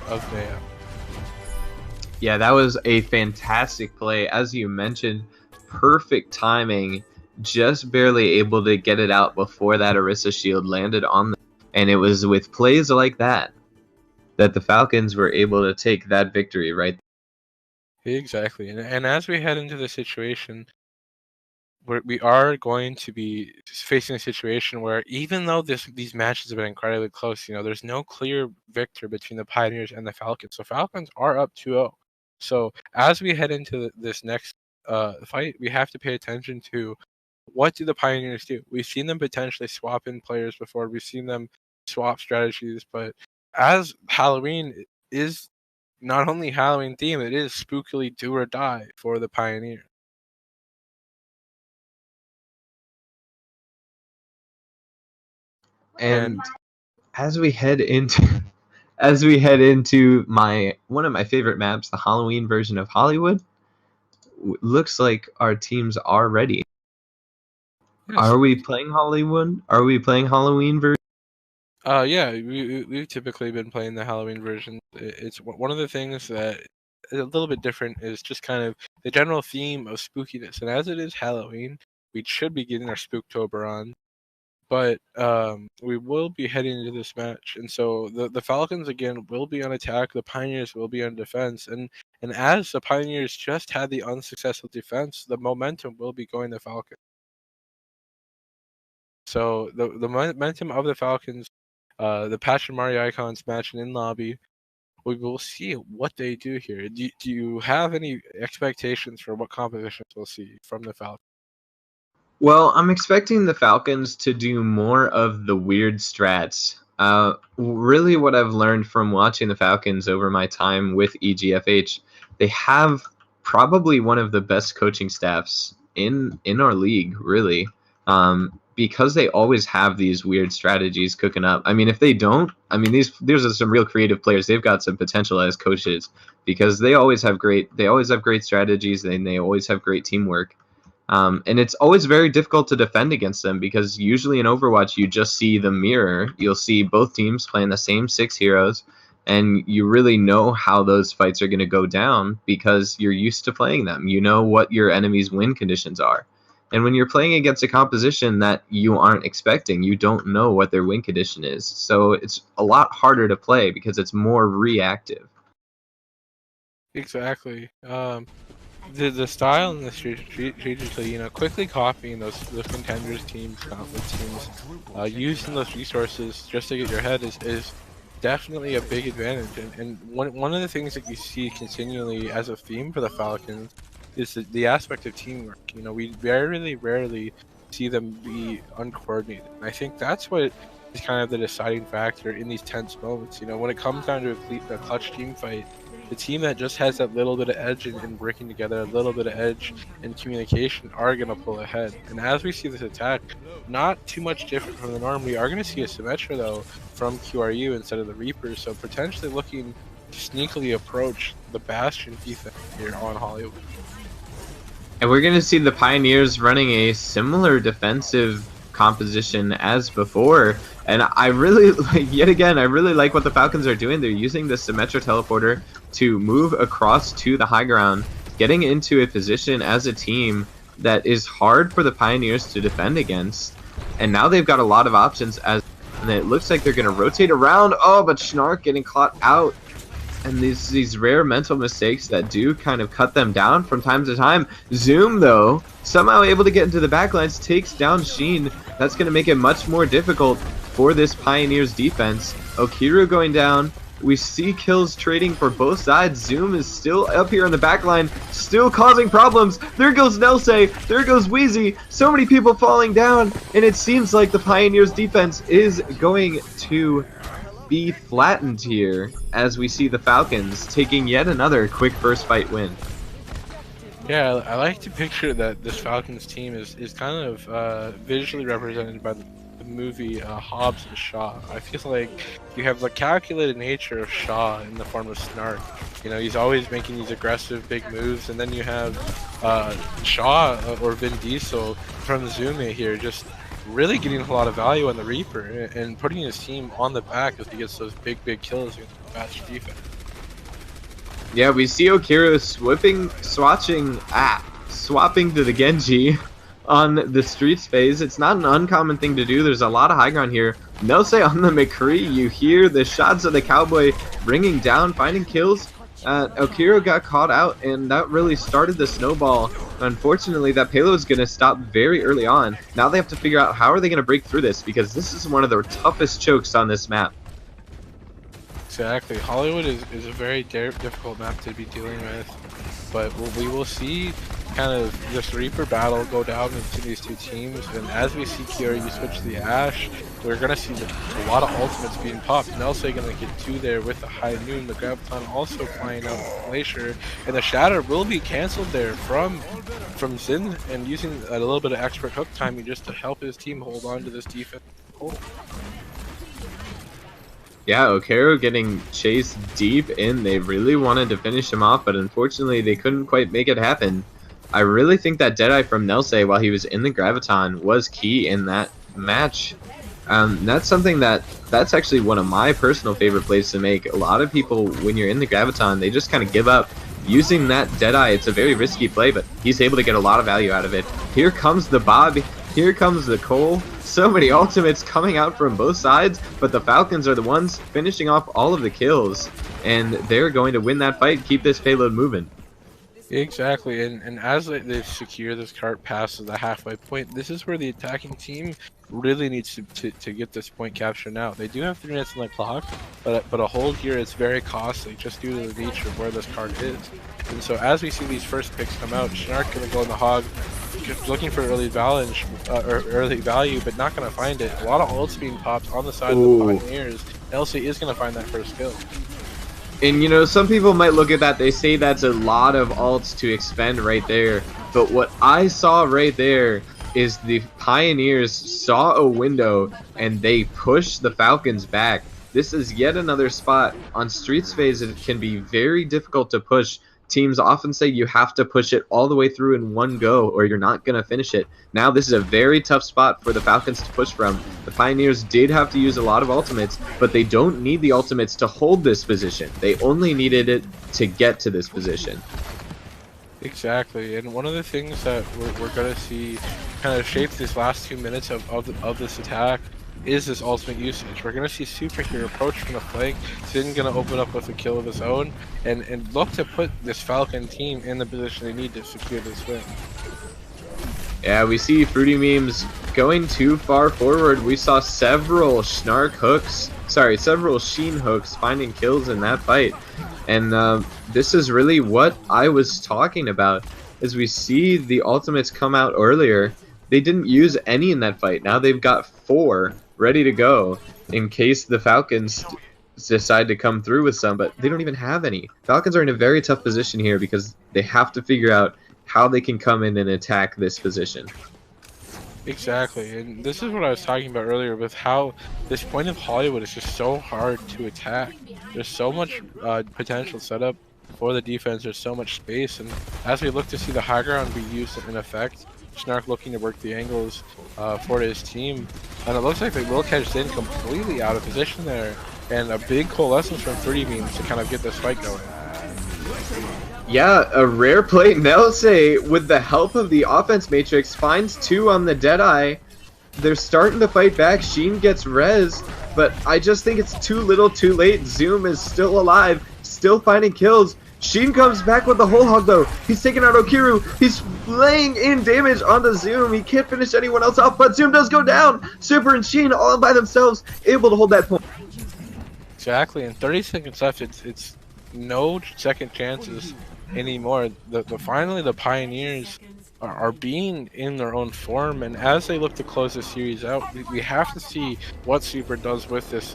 of Naya. Yeah, that was a fantastic play. As you mentioned, perfect timing, just barely able to get it out before that Orisa shield landed on them. And it was with plays like that that the Falcons were able to take that victory right there. Exactly. And as we head into the situation, we are going to be facing a situation where, even though these matches have been incredibly close, you know, there's no clear victor between the Pioneers and the Falcons. So Falcons are up 2-0. So as we head into this next fight, we have to pay attention to what do the Pioneers do. We've seen them potentially swap in players before. We've seen them swap strategies. But as Halloween is not only Halloween theme, it is spookily do or die for the Pioneers. And as we head into one of my favorite maps, the Halloween version of Hollywood, looks like our teams are ready. Yes. Are we playing Hollywood? Are we playing Halloween version? Yeah, we've typically been playing the Halloween version. It's one of the things that is a little bit different is just kind of the general theme of spookiness. And as it is Halloween, we should be getting our Spooktober on. But we will be heading into this match, and so the Falcons again will be on attack. The Pioneers will be on defense, and as the Pioneers just had the unsuccessful defense, the momentum will be going to Falcons. So the momentum of the Falcons, the Patch and Mario Icons matching in lobby, we will see what they do here. Do you have any expectations for what compositions we'll see from the Falcons? Well, I'm expecting the Falcons to do more of the weird strats. Really what I've learned from watching the Falcons over my time with EGFH, they have probably one of the best coaching staffs in our league, really. Because they always have these weird strategies cooking up. I mean, if they don't, I mean, these are some real creative players. They've got some potential as coaches because they always have great strategies, and they always have great teamwork. And it's always very difficult to defend against them because usually in Overwatch you just see the mirror. You'll see both teams playing the same 6 heroes, and you really know how those fights are going to go down because you're used to playing them. You know what your enemy's win conditions are. And when you're playing against a composition that you aren't expecting, you don't know what their win condition is. So it's a lot harder to play because it's more reactive. Exactly. The style and the strategically, you know, quickly copying those contenders teams, conflict teams, using those resources just to get your head is definitely a big advantage. And one of the things that you see continually as a theme for the Falcons is the aspect of teamwork. You know, we very rarely see them be uncoordinated. And I think that's what is kind of the deciding factor in these tense moments. You know, when it comes down to a clutch team fight, the team that just has that little bit of edge in working together, a little bit of edge in communication, are going to pull ahead. And as we see this attack, not too much different from the norm, we are going to see a Symmetra, though, from QRU instead of the Reapers, so potentially looking to sneakily approach the Bastion defense here on Hollywood. And we're going to see the Pioneers running a similar defensive composition as before. And I really, yet again, I really like what the Falcons are doing. They're using the Symmetra teleporter to move across to the high ground getting into a position as a team that is hard for the Pioneers to defend against. And now they've got a lot of options, and it looks like they're going to rotate around. Oh, but Schnark getting caught out. And these rare mental mistakes that do kind of cut them down from time to time. Zoom, though, somehow able to get into the backlines, takes down Sheen. That's going to make it much more difficult for this Pioneers defense. Okiru going down. We see kills trading for both sides. Zoom is still up here in the backline, still causing problems. There goes Nelse. There goes Wheezy. So many people falling down, and it seems like the Pioneers defense is going to be flattened here as we see the Falcons taking yet another quick first fight win. Yeah, I like to picture that this Falcons team is kind of visually represented by the movie Hobbs and Shaw. I feel like you have the calculated nature of Shaw in the form of Snark. You know, he's always making these aggressive big moves, and then you have Shaw or Vin Diesel from Zumi here, just really getting a lot of value on the Reaper and putting his team on the back as he gets those big kills against the match defense. Yeah, we see Okiru swapping to the Genji on the streets phase. It's not an uncommon thing to do. There's a lot of high ground here. Nelse on the McCree. You hear the shots of the Cowboy bringing down, finding kills. Okiru got caught out, and that really started the snowball. Unfortunately, that payload is going to stop very early on. Now they have to figure out how are they going to break through this, because this is one of the toughest chokes on this map. Exactly. Hollywood is a very difficult map to be dealing with, but we will see kind of this Reaper battle go down into these two teams, and as we see Kiori switch to the Ashe, we're going to see a lot of ultimates being popped. Nelse going to get two there with the High Noon, the Graviton also flying out Glacier, and the Shatter will be cancelled there from Zin, and using a little bit of expert hook timing just to help his team hold on to this defense. Yeah, Okiru getting chased deep in. They really wanted to finish him off, but unfortunately they couldn't quite make it happen. I really think that Deadeye from Nelse while he was in the Graviton was key in that match. That's something that's actually one of my personal favorite plays to make. A lot of people, when you're in the Graviton, they just kind of give up. Using that Deadeye, it's a very risky play, but he's able to get a lot of value out of it. Here comes the Bob. Here comes the Cole. So many ultimates coming out from both sides, but the Falcons are the ones finishing off all of the kills, and they're going to win that fight, keep this payload moving. Exactly, and as they secure this cart past the halfway point, this is where the attacking team really needs to get this point capture now. They do have 3 minutes on the clock, but a hold here is very costly just due to the nature of where this cart is. And so as we see these first picks come out, Snark gonna go in the hog, looking for early value, but not gonna find it. A lot of ults being popped on the side of the Pioneers. Elsie is gonna find that first kill. And you know, some people might look at that, they say that's a lot of ults to expend right there. But what I saw right there is the Pioneers saw a window and they pushed the Falcons back. This is yet another spot. On Streets phase, it can be very difficult to push. Teams often say you have to push it all the way through in one go or you're not going to finish it. Now this is a very tough spot for the Falcons to push from. The Pioneers did have to use a lot of ultimates, but they don't need the ultimates to hold this position. They only needed it to get to this position. Exactly, and one of the things that we're going to see kind of shape these last 2 minutes of this attack is this ultimate usage. We're going to see Superhero approach from the flank. Sin going to open up with a kill of his own and look to put this Falcon team in the position they need to secure this win. Yeah, we see Fruity Memes going too far forward. We saw several Sheen hooks finding kills in that fight. And this is really what I was talking about. As we see the ultimates come out earlier, they didn't use any in that fight. Now they've got 4 ready to go in case the Falcons decide to come through with some, but they don't even have any. Falcons are in a very tough position here because they have to figure out how they can come in and attack this position. Exactly, and this is what I was talking about earlier with how this point of Hollywood is just so hard to attack. There's so much potential setup for the defense, there's so much space, and as we look to see the high ground be used in effect, Snark looking to work the angles for his team, and it looks like they will catch Zin completely out of position there, and a big coalescence from 3D Memes to kind of get this fight going. Yeah, a rare play. Nelse, with the help of the offense matrix, finds 2 on the Deadeye. They're starting to fight back. Sheen gets res, but I just think it's too little too late. Zoom is still alive, still finding kills. Sheen comes back with the whole hog though. He's taking out Okiru. He's laying in damage onto Zoom. He can't finish anyone else off, but Zoom does go down. Super and Sheen all by themselves, able to hold that point. Exactly, and 30 seconds left. It's no second chances anymore. Finally the Pioneers are being in their own form, and as they look to close the series out, we have to see what Super does with this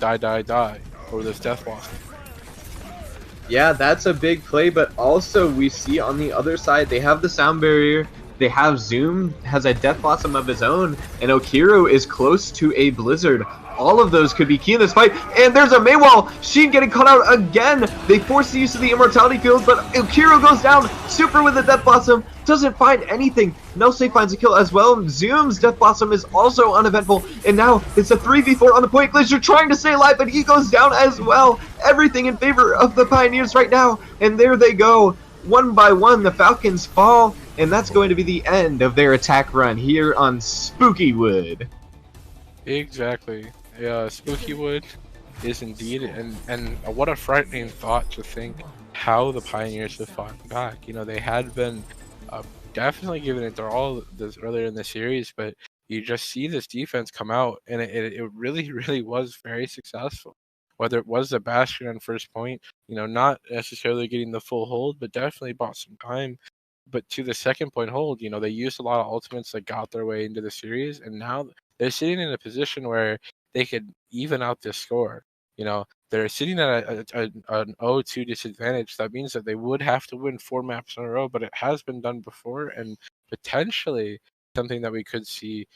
die, or this death loss. Yeah, that's a big play, but also we see on the other side, they have the sound barrier, they have Zoom, has a Death Blossom of his own, and Okiru is close to a Blizzard. All of those could be key in this fight, and there's a Maywall! Sheen getting caught out again! They force the use of the Immortality Field, but Okiru goes down! Super with the Death Blossom, doesn't find anything! Nelse finds a kill as well. Zoom's Death Blossom is also uneventful, and now it's a 3v4 on the point. Glacier trying to stay alive, but he goes down as well! Everything in favor of the Pioneers right now, and there they go! One by one, the Falcons fall, and that's going to be the end of their attack run here on Spookywood. Exactly. Yeah, Spookywood is indeed, and what a frightening thought to think how the Pioneers have fought back. You know, they had been definitely giving it their all this earlier in the series, but you just see this defense come out, and it really, really was very successful. Whether it was the Bastion on first point, you know, not necessarily getting the full hold, but definitely bought some time. But to the second point hold, you know, they used a lot of ultimates that got their way into the series, and now they're sitting in a position where they could even out this score. You know, they're sitting at an 0-2 disadvantage. That means that they would have to win 4 maps in a row, but it has been done before, and potentially something that we could see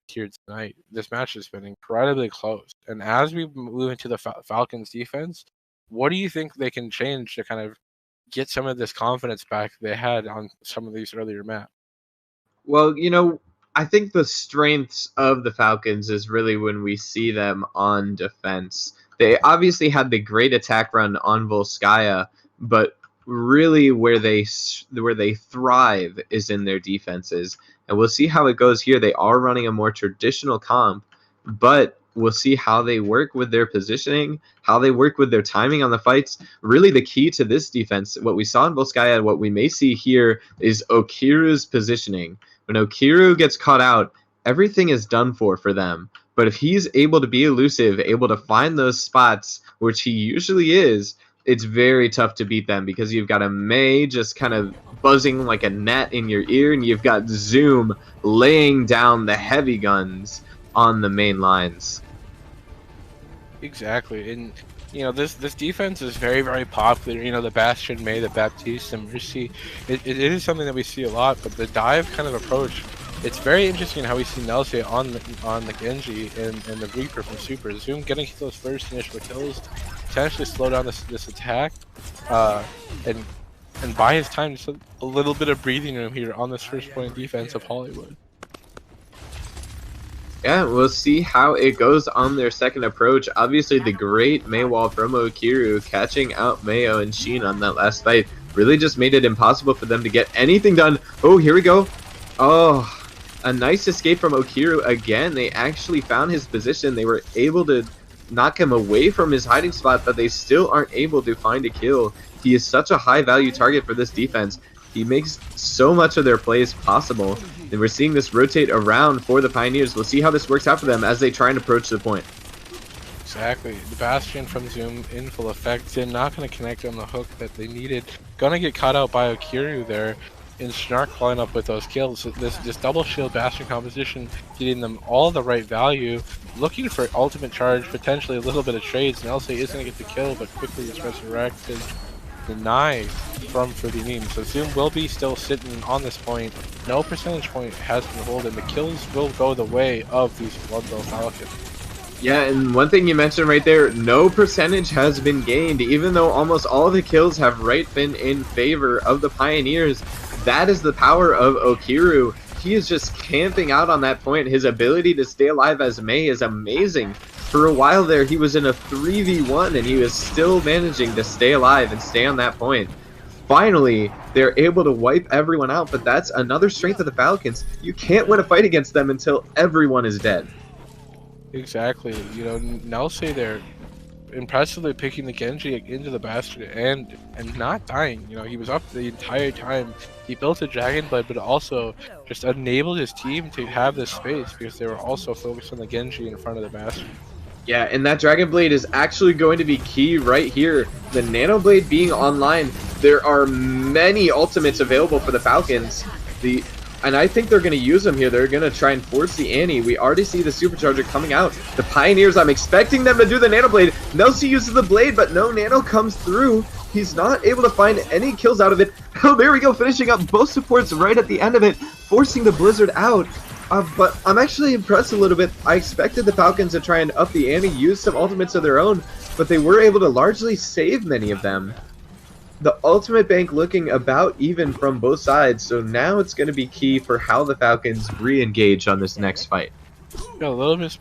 here tonight. This match has been incredibly close, and as we move into the Falcons defense, what do you think they can change to kind of get some of this confidence back they had on some of these earlier maps? Well, you know, I think the strengths of the Falcons is really when we see them on defense. They obviously had the great attack run on Volskaya, but really where they thrive is in their defenses. And we'll see how it goes here. They are running a more traditional comp, but we'll see how they work with their positioning, how they work with their timing on the fights. Really the key to this defense, what we saw in Volskaya, what we may see here is Okiru's positioning. When Okiru gets caught out, everything is done for them. But if he's able to be elusive, able to find those spots, which he usually is, it's very tough to beat them because you've got a Mei just kind of buzzing like a gnat in your ear, and you've got Zoom laying down the heavy guns on the main lines. Exactly, and you know, this defense is very, very popular. You know, the Bastion, Mei, the Baptiste, the Mercy. It is something that we see a lot, but the dive kind of approach, it's very interesting how we see Nelse on the Genji and the Reaper from Super. Zoom getting those first initial kills, potentially slow down this attack, and buy his time just a little bit of breathing room here on this first point of defense of Hollywood. Yeah, we'll see how it goes on their second approach. Obviously, the great Maywall from Okiru catching out Mayo and Sheen on that last fight really just made it impossible for them to get anything done. Oh, here we go. Oh, a nice escape from Okiru again. They actually found his position. They were able to knock him away from his hiding spot, but they still aren't able to find a kill. He is such a high-value target for this defense. He makes so much of their plays possible. And we're seeing this rotate around for the Pioneers. We'll see how this works out for them as they try and approach the point. Exactly. The Bastion from Zoom in full effect. They're not going to connect on the hook that they needed. Gonna get caught out by Okiru there. And Snark following up with those kills. So this double shield Bastion composition getting them all the right value. Looking for ultimate charge, potentially a little bit of trades. Nelse isn't going to get the kill, but quickly is resurrected. Denied from for the meme. So Zoom will be still sitting on this point. No percentage point has been held, and the kills will go the way of these Ludlowe Falcons. Yeah, and one thing you mentioned right there, no percentage has been gained, even though almost all of the kills have been in favor of the Pioneers. That is the power of Okiru. He is just camping out on that point. His ability to stay alive as Mei is amazing. For a while there, he was in a 3v1 and he was still managing to stay alive and stay on that point. Finally, they're able to wipe everyone out, but that's another strength of the Falcons. You can't win a fight against them until everyone is dead. Exactly. You know, Nelsay there impressively picking the Genji into the bastard and not dying. You know, he was up the entire time. He built a Dragon Blade, but also just enabled his team to have this space because they were also focused on the Genji in front of the bastard. Yeah, and that Dragon Blade is actually going to be key right here. The Nano Blade being online, there are many ultimates available for the Falcons. And I think they're going to use them here. They're going to try and force the Annie. We already see the Supercharger coming out. The Pioneers, I'm expecting them to do the Nano Blade. Nelsie uses the Blade, but no Nano comes through. He's not able to find any kills out of it. Oh, there we go, finishing up both supports right at the end of it, forcing the Blizzard out. But I'm actually impressed a little bit. I expected the Falcons to try and up the ante, use some ultimates of their own, but they were able to largely save many of them. The ultimate bank looking about even from both sides, so now it's going to be key for how the Falcons re-engage on this next fight. Yeah, a little bit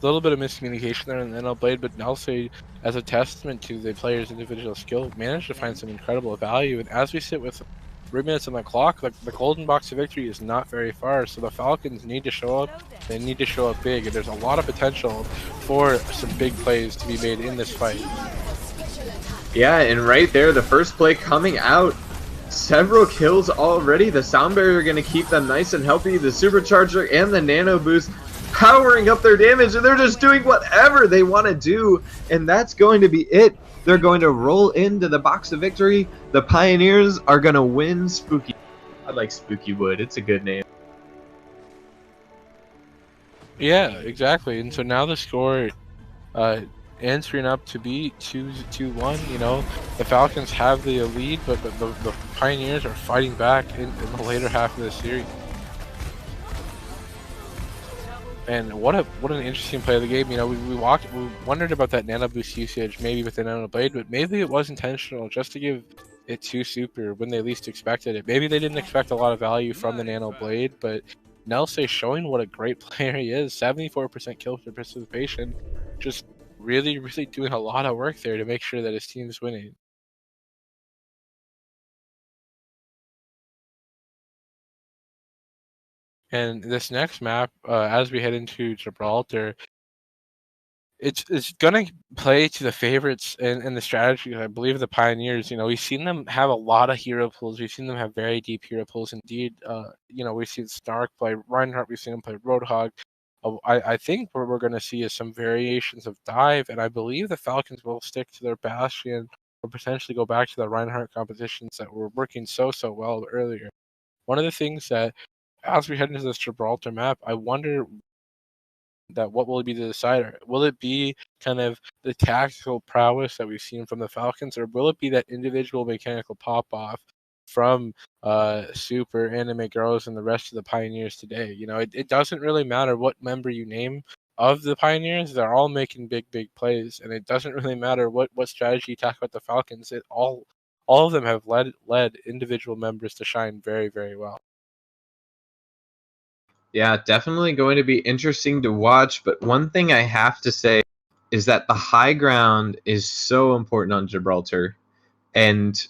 of miscommunication there in the NL Blade, but Nelsay, as a testament to the player's individual skill, managed to find some incredible value. And as we sit with 3 minutes on the clock, the golden box of victory is not very far, so the Falcons need to show up. They need to show up big, and there's a lot of potential for some big plays to be made in this fight. Yeah, and right there, the first play coming out. Several kills already. The Sound Barrier going to keep them nice and healthy. The Supercharger and the Nano Boost powering up their damage, and they're just doing whatever they want to do, and that's going to be it. They're going to roll into the box of victory. The Pioneers are going to win Spooky. I like Spooky Wood. It's a good name. Yeah, exactly. And so now the score answering up to be 2-1. You know, the Falcons have the lead, but the Pioneers are fighting back in the later half of the series. And what an interesting play of the game. You know, we wondered about that Nano Boost usage, maybe with the Nano Blade, but maybe it was intentional just to give it to Super when they least expected it. Maybe they didn't expect a lot of value from the Nano Blade, but Nelsay showing what a great player he is. 74% kill participation, just really doing a lot of work there to make sure that his team's winning. And this next map, as we head into Gibraltar, it's gonna play to the favorites and the strategy. I believe the Pioneers. You know, we've seen them have a lot of hero pools. We've seen them have very deep hero pools indeed. You know, we've seen Snark play Reinhardt. We've seen him play Roadhog. I think what we're gonna see is some variations of Dive, and I believe the Falcons will stick to their Bastion or potentially go back to the Reinhardt compositions that were working so well earlier. One of the things that, as we head into this Gibraltar map, I wonder that what will be the decider? Will it be kind of the tactical prowess that we've seen from the Falcons, or will it be that individual mechanical pop-off from Super, Anime Girls, and the rest of the Pioneers today? You know, it doesn't really matter what member you name of the Pioneers. They're all making big plays, and it doesn't really matter what strategy you talk about the Falcons. All of them have led individual members to shine very well. Yeah, definitely going to be interesting to watch, but one thing I have to say is that the high ground is so important on Gibraltar, and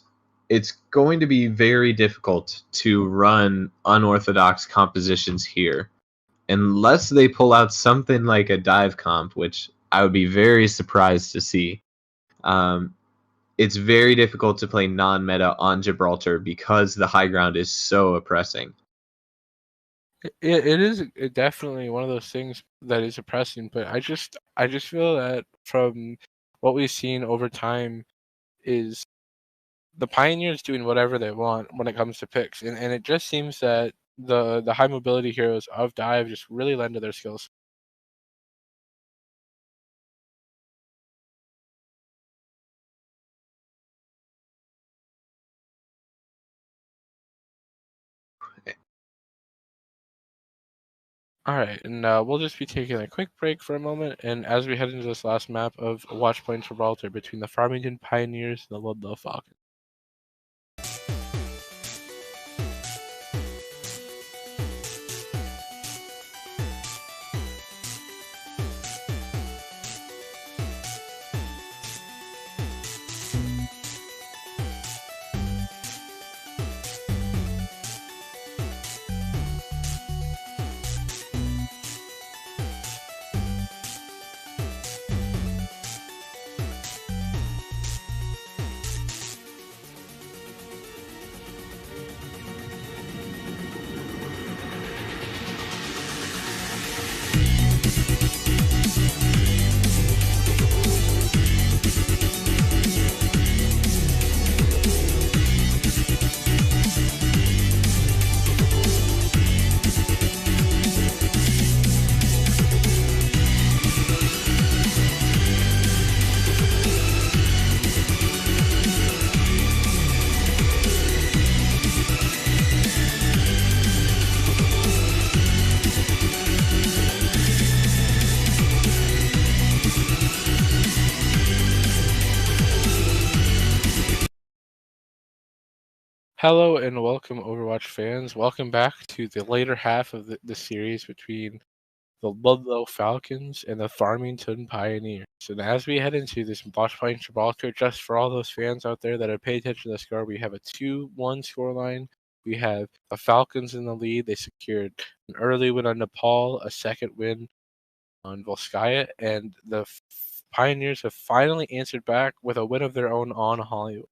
it's going to be very difficult to run unorthodox compositions here unless they pull out something like a dive comp, which I would be very surprised to see. It's very difficult to play non-meta on Gibraltar because the high ground is so oppressing. It is definitely one of those things that is oppressing, but I just feel that from what we've seen over time is the Pioneers doing whatever they want when it comes to picks, and it just seems that the high mobility heroes of Dive just really lend to their skills. All right, and we'll just be taking a quick break for a moment, and as we head into this last map of Watch Point Gibraltar between the Farmington Pioneers and the Ludlowe Falcons. Hello and welcome, Overwatch fans. Welcome back to the later half of the series between the Ludlowe Falcons and the Farmington Pioneers. And as we head into this Bosch playing Gibraltar, just for all those fans out there that have paid attention to the score, we have a 2-1 scoreline. We have the Falcons in the lead. They secured an early win on Nepal, a second win on Volskaya, and the Pioneers have finally answered back with a win of their own on Hollywood.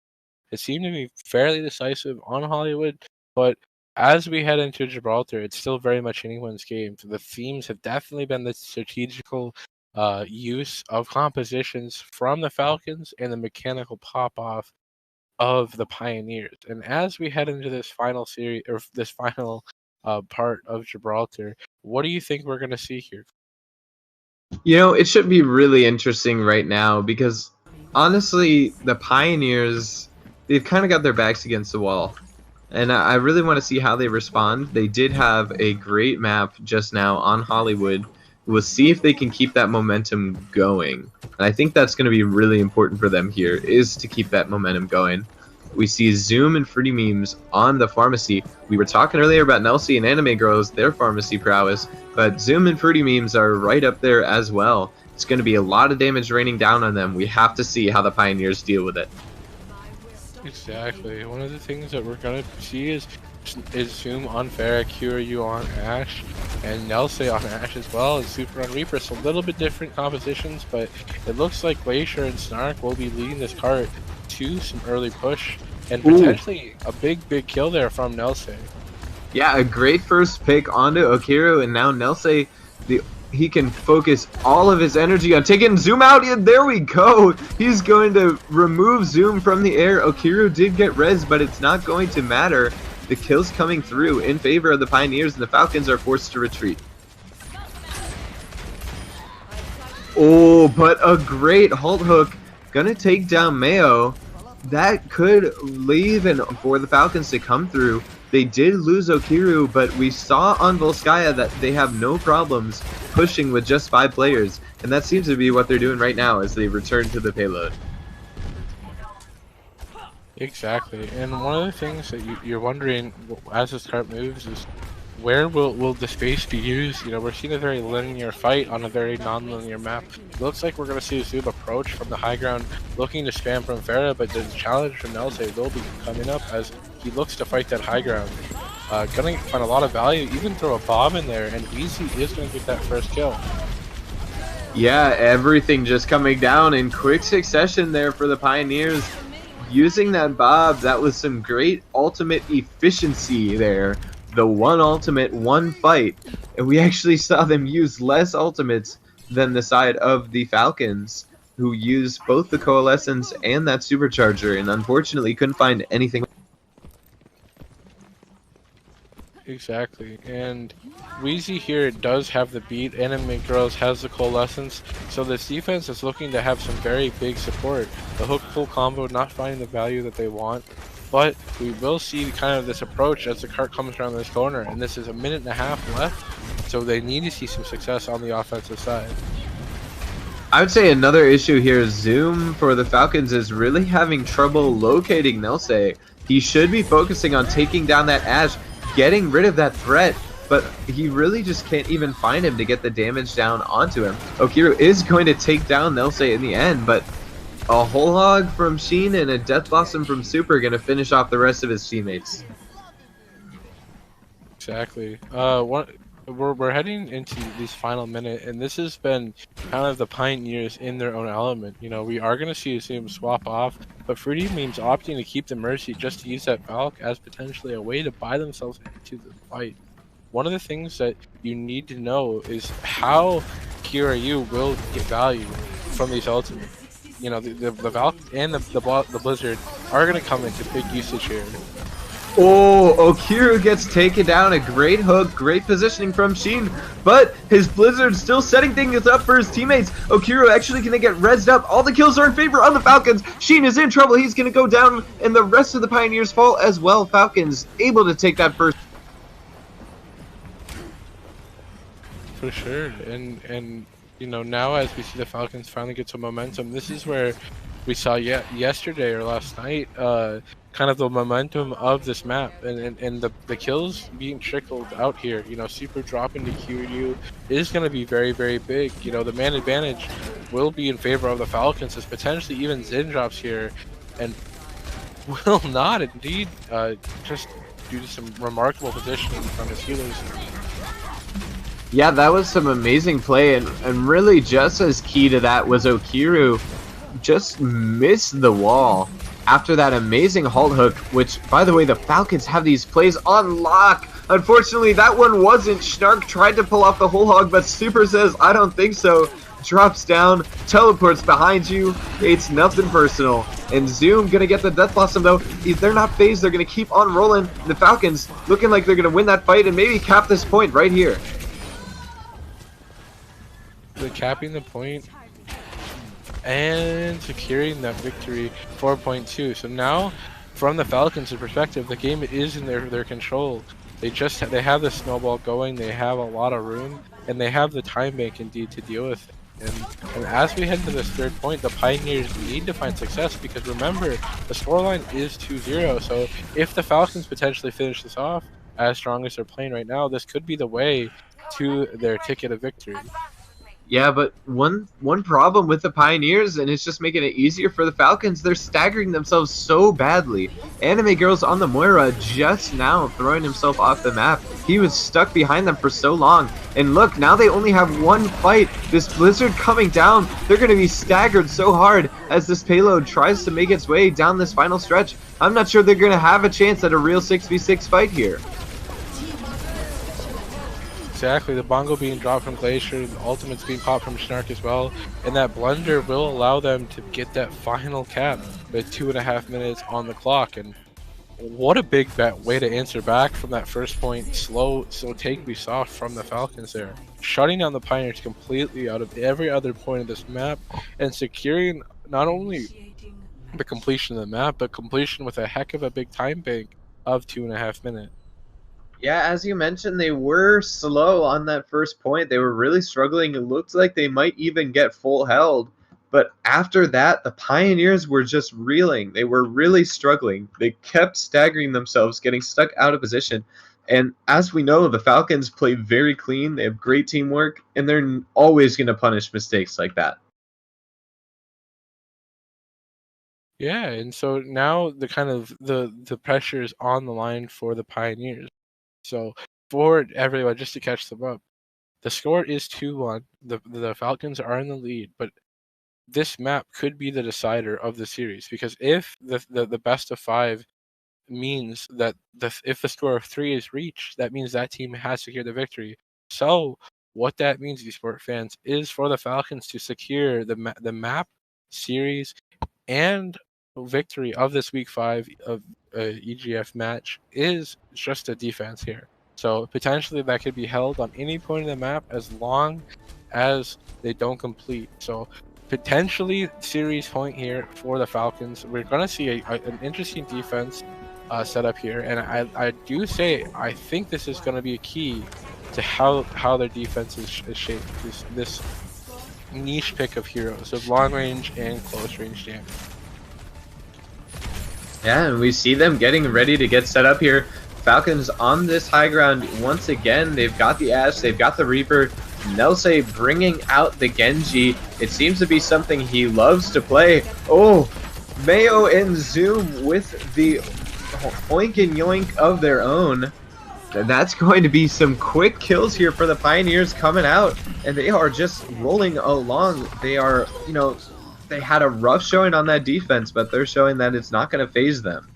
It seemed to be fairly decisive on Hollywood, but as we head into Gibraltar, it's still very much anyone's game. So the themes have definitely been the strategical use of compositions from the Falcons and the mechanical pop-off of the Pioneers. And as we head into this final series, or this final part of Gibraltar, what do you think we're going to see here? It should be really interesting right now because honestly, the Pioneers, they've kind of got their backs against the wall. And I really want to see how they respond. They did have a great map just now on Hollywood. We'll see if they can keep that momentum going. And I think that's going to be really important for them here, is to keep that momentum going. We see Zoom and Fruity Memes on the pharmacy. We were talking earlier about Nelsie and Anime Girls, their pharmacy prowess, but Zoom and Fruity Memes are right up there as well. It's going to be a lot of damage raining down on them. We have to see how the Pioneers deal with it. Exactly. One of the things that we're going to see is Zoom on Pharah, Kiryu on Ashe, and Nelsie on Ashe as well, and Super on Reaper. So a little bit different compositions, but it looks like Glacier and Snark will be leading this cart to some early push, and potentially a big kill there from Nelsie. Yeah, a great first pick onto Okiru, and now Nelsie, he can focus all of his energy on taking Zoom out. Yeah, there we go. He's going to remove Zoom from the air. Okiru did get res, but it's not going to matter. The kill's coming through in favor of the Pioneers, and the Falcons are forced to retreat. Oh, but a great halt hook. Gonna take down Mayo. That could leave and for the Falcons to come through. They did lose Okiru, but we saw on Volskaya that they have no problems pushing with just 5 players. And that seems to be what they're doing right now as they return to the payload. Exactly. And one of the things that you're wondering as this cart moves is where will the space be used? You know, we're seeing a very linear fight on a very non-linear map. It looks like we're going to see a Zoom approach from the high ground, looking to spam from Pharah, but the challenge from Nelsie will be coming up as he looks to fight that high ground. Gonna find a lot of value, even throw a bomb in there, and Weezy is going to get that first kill. Yeah, everything just coming down in quick succession there for the Pioneers. Using that Bob, that was some great ultimate efficiency there. The one ultimate, one fight. And we actually saw them use less ultimates than the side of the Falcons, who used both the Coalescence and that Supercharger, and unfortunately couldn't find anything. Exactly, and Weezy here does have the beat, Anime Girls has the Coalescence, so this defense is looking to have some very big support. The hook pull combo not finding the value that they want, but we will see kind of this approach as the cart comes around this corner, and this is a minute and a half left, so they need to see some success on the offensive side. I would say another issue here, Zoom for the Falcons is really having trouble locating Nelsie. He should be focusing on taking down that Ashe, getting rid of that threat, but he really just can't even find him to get the damage down onto him. Okiru is going to take down Nelsie in the end, but a whole hog from Sheen and a Death Blossom from Super are going to finish off the rest of his teammates. Exactly. We're heading into this final minute, and this has been kind of the Pioneers in their own element. You know, we are going to see Zoom swap off, but Fruity Memes opting to keep the Mercy just to use that Valk as potentially a way to buy themselves into the fight. One of the things that you need to know is how Kiryu will get value from these ultimates. You know, the Valk and the Blizzard are going to come into big usage here. Oh, Okiru gets taken down. A great hook, great positioning from Sheen, but his Blizzard still setting things up for his teammates. Okiru actually going to get rezzed up. All the kills are in favor of the Falcons. Sheen is in trouble. He's going to go down, and the rest of the Pioneers fall as well. Falcons able to take that first. For sure, and you know, now as we see the Falcons finally get some momentum, this is where we saw yesterday or last night kind of the momentum of this map, and the kills being trickled out here. You know, super drop into Kiryu is going to be very, very big. You know, the man advantage will be in favor of the Falcons, as potentially even Zen drops here, and will not indeed, just due to some remarkable positioning from his healers. Yeah, that was some amazing play, and really just as key to that was Okiru just missed the wall after that amazing halt hook, which, by the way, the Falcons have these plays on lock. Unfortunately, that one wasn't. Schnark tried to pull off the whole hog, but Super says, I don't think so. Drops down, teleports behind you. It's nothing personal. And Zoom gonna get the Death Blossom though. They're not phased, they're gonna keep on rolling. The Falcons looking like they're gonna win that fight and maybe cap this point right here. They're capping the point and securing that victory, 4.2. So now, from the Falcons' perspective, the game is in their control. They have the snowball going, they have a lot of room, and they have the time bank indeed to deal with it. And as we head to this third point, the Pioneers need to find success, because remember, the scoreline is 2-0. So if the Falcons potentially finish this off as strong as they're playing right now, this could be the way to their ticket of victory. Yeah, but one problem with the Pioneers, and it's just making it easier for the Falcons, they're staggering themselves so badly. Anime Girl's on the Moira just now throwing himself off the map. He was stuck behind them for so long. And look, now they only have one fight. This blizzard coming down, they're going to be staggered so hard as this payload tries to make its way down this final stretch. I'm not sure they're going to have a chance at a real 6v6 fight here. Exactly, the bongo being dropped from Glacier, the ultimate's being popped from Schnark as well, and that blunder will allow them to get that final cap with 2.5 minutes on the clock. And what a big way to answer back from that first point. So take we saw from the Falcons there, shutting down the Pioneers completely out of every other point of this map, and securing not only the completion of the map, but completion with a heck of a big time bank of 2.5 minutes. Yeah, as you mentioned, they were slow on that first point. They were really struggling. It looked like they might even get full held. But after that, the Pioneers were just reeling. They were really struggling. They kept staggering themselves, getting stuck out of position. And as we know, the Falcons play very clean. They have great teamwork, and they're always going to punish mistakes like that. Yeah, and so now the pressure is on the line for the Pioneers. So for everyone, just to catch them up, the score is 2-1. The Falcons are in the lead, but this map could be the decider of the series, because if the best of 5 means that if the score of 3 is reached, that means that team has secured the victory. So what that means, esports fans, is for the Falcons to secure the map, series, and victory of this week 5 of EGF match is just a defense here. So potentially that could be held on any point of the map as long as they don't complete. So potentially series point here for the Falcons. We're going to see an interesting defense set up here, and I do say I think this is going to be a key to how their defense is shaped. This niche pick of heroes of long range and close range damage. Yeah, and we see them getting ready to get set up here. Falcons on this high ground once again. They've got the Ashe, they've got the Reaper. Nelse bringing out the Genji. It seems to be something he loves to play. Oh, Mayo and Zoom with the oink and yoink of their own. That's going to be some quick kills here for the Pioneers coming out, and they are just rolling along. They are, you know, they had a rough showing on that defense, but they're showing that it's not going to phase them.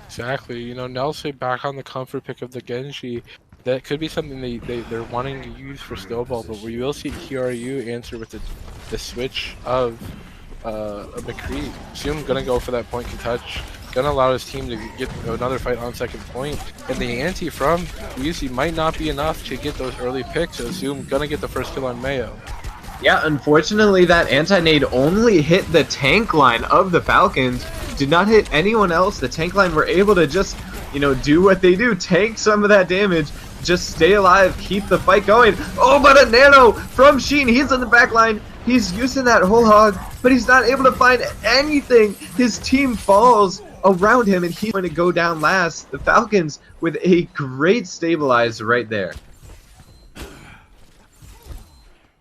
Exactly. You know, Nelse back on the comfort pick of the Genji. That could be something they're wanting to use for Snowball, but we will see QRU answer with the switch of McCree. Zoom gonna go for that point to touch, gonna allow his team to get another fight on second point, and the ante from UC might not be enough to get those early picks, so Zoom gonna get the first kill on Mayo. Yeah, unfortunately that anti-nade only hit the tank line of the Falcons, did not hit anyone else. The tank line were able to just, you know, do what they do, tank some of that damage, just stay alive, keep the fight going. Oh, but a nano from Sheen, he's in the back line. He's using that whole hog, but he's not able to find anything. His team falls around him, and he's going to go down last. The Falcons with a great stabilize right there.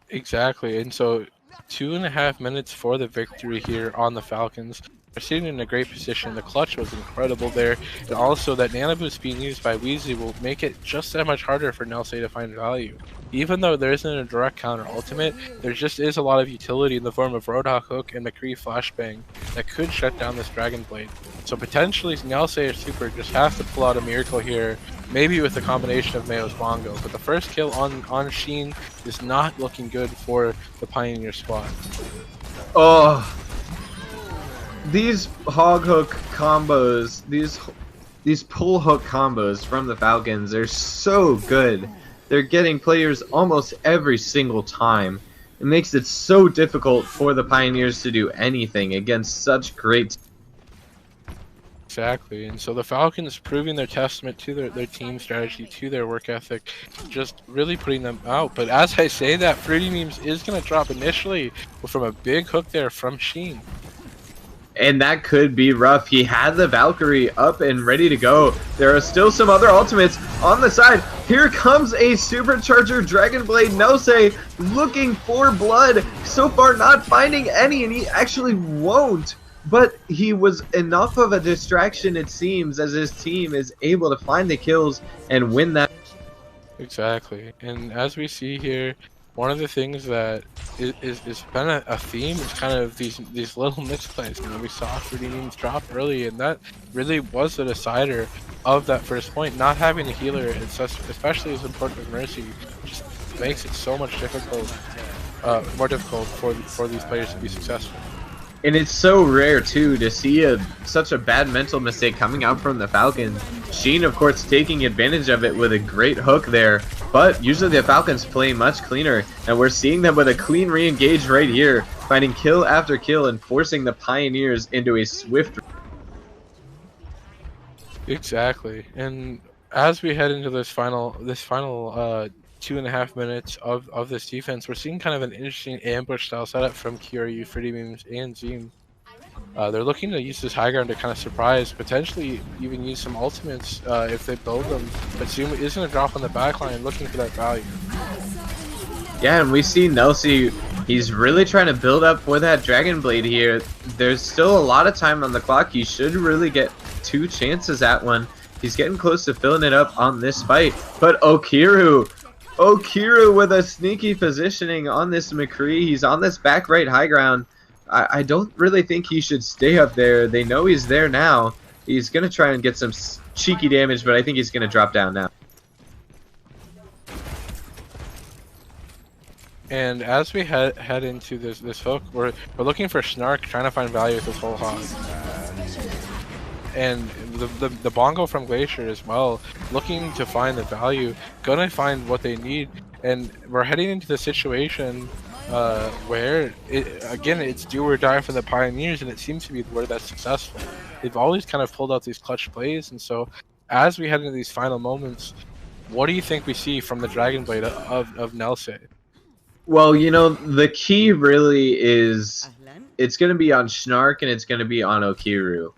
Exactly, and so 2.5 minutes for the victory here on the Falcons. They're sitting in a great position. The clutch was incredible there, and also that nano boost being used by Weezy will make it just that much harder for Nelsay to find value. Even though there isn't a direct counter ultimate, there just is a lot of utility in the form of Roadhog Hook and McCree Flashbang that could shut down this Dragon Blade. So potentially Nelsay or Super just has to pull out a miracle here, maybe with the combination of Mayo's Bongo. But the first kill on Sheen is not looking good for the Pioneer squad. Oh, these hog hook combos, these pull hook combos from the Falcons are so good. They're getting players almost every single time. It makes it so difficult for the Pioneers to do anything against such great. Exactly, and so the Falcons proving their testament to their team strategy, to their work ethic, just really putting them out. But as I say that, Fruity Memes is going to drop initially from a big hook there from Sheen. And that could be rough. He had the Valkyrie up and ready to go. There are still some other ultimates on the side. Here comes a Supercharger Dragon Blade Nelsay looking for blood. So far not finding any, and he actually won't. But he was enough of a distraction, it seems, as his team is able to find the kills and win that. Exactly, and as we see here, one of the things that is been a theme is kind of these little misplays. You know, we saw Fruity Memes drop early, and that really was the decider of that first point. Not having a healer, especially as important as Mercy, just makes it so much more difficult for these players to be successful. And it's so rare, too, to see such a bad mental mistake coming out from the Falcons. Sheen, of course, taking advantage of it with a great hook there. But usually the Falcons play much cleaner. And we're seeing them with a clean re-engage right here, finding kill after kill and forcing the Pioneers into a swift. Exactly. And as we head into this final 2.5 minutes of this defense, we're seeing kind of an interesting ambush style setup from QRU, Fruity Memes, and Zeem. They're looking to use this high ground to kind of surprise, potentially even use some ultimates if they build them. But Zeem is going to drop on the backline looking for that value. Yeah, and we see Nelsay, he's really trying to build up for that Dragon Blade here. There's still a lot of time on the clock. He should really get 2 chances at one. He's getting close to filling it up on this fight. But Okiru with a sneaky positioning on this McCree. He's on this back right high ground. I don't really think he should stay up there. They know he's there now. He's going to try and get some cheeky damage, but I think he's going to drop down now. And as we head into this hook, we're looking for Snark, trying to find value with this whole hog. And the Bongo from Glacier as well, looking to find the value, gonna find what they need. And we're heading into the situation where, again, it's do or die for the Pioneers, and it seems to be where that's successful. They've always kind of pulled out these clutch plays, and so as we head into these final moments, what do you think we see from the Dragon Blade of Nelsay? Well, you know, the key really is it's going to be on Snark and it's going to be on Okiru.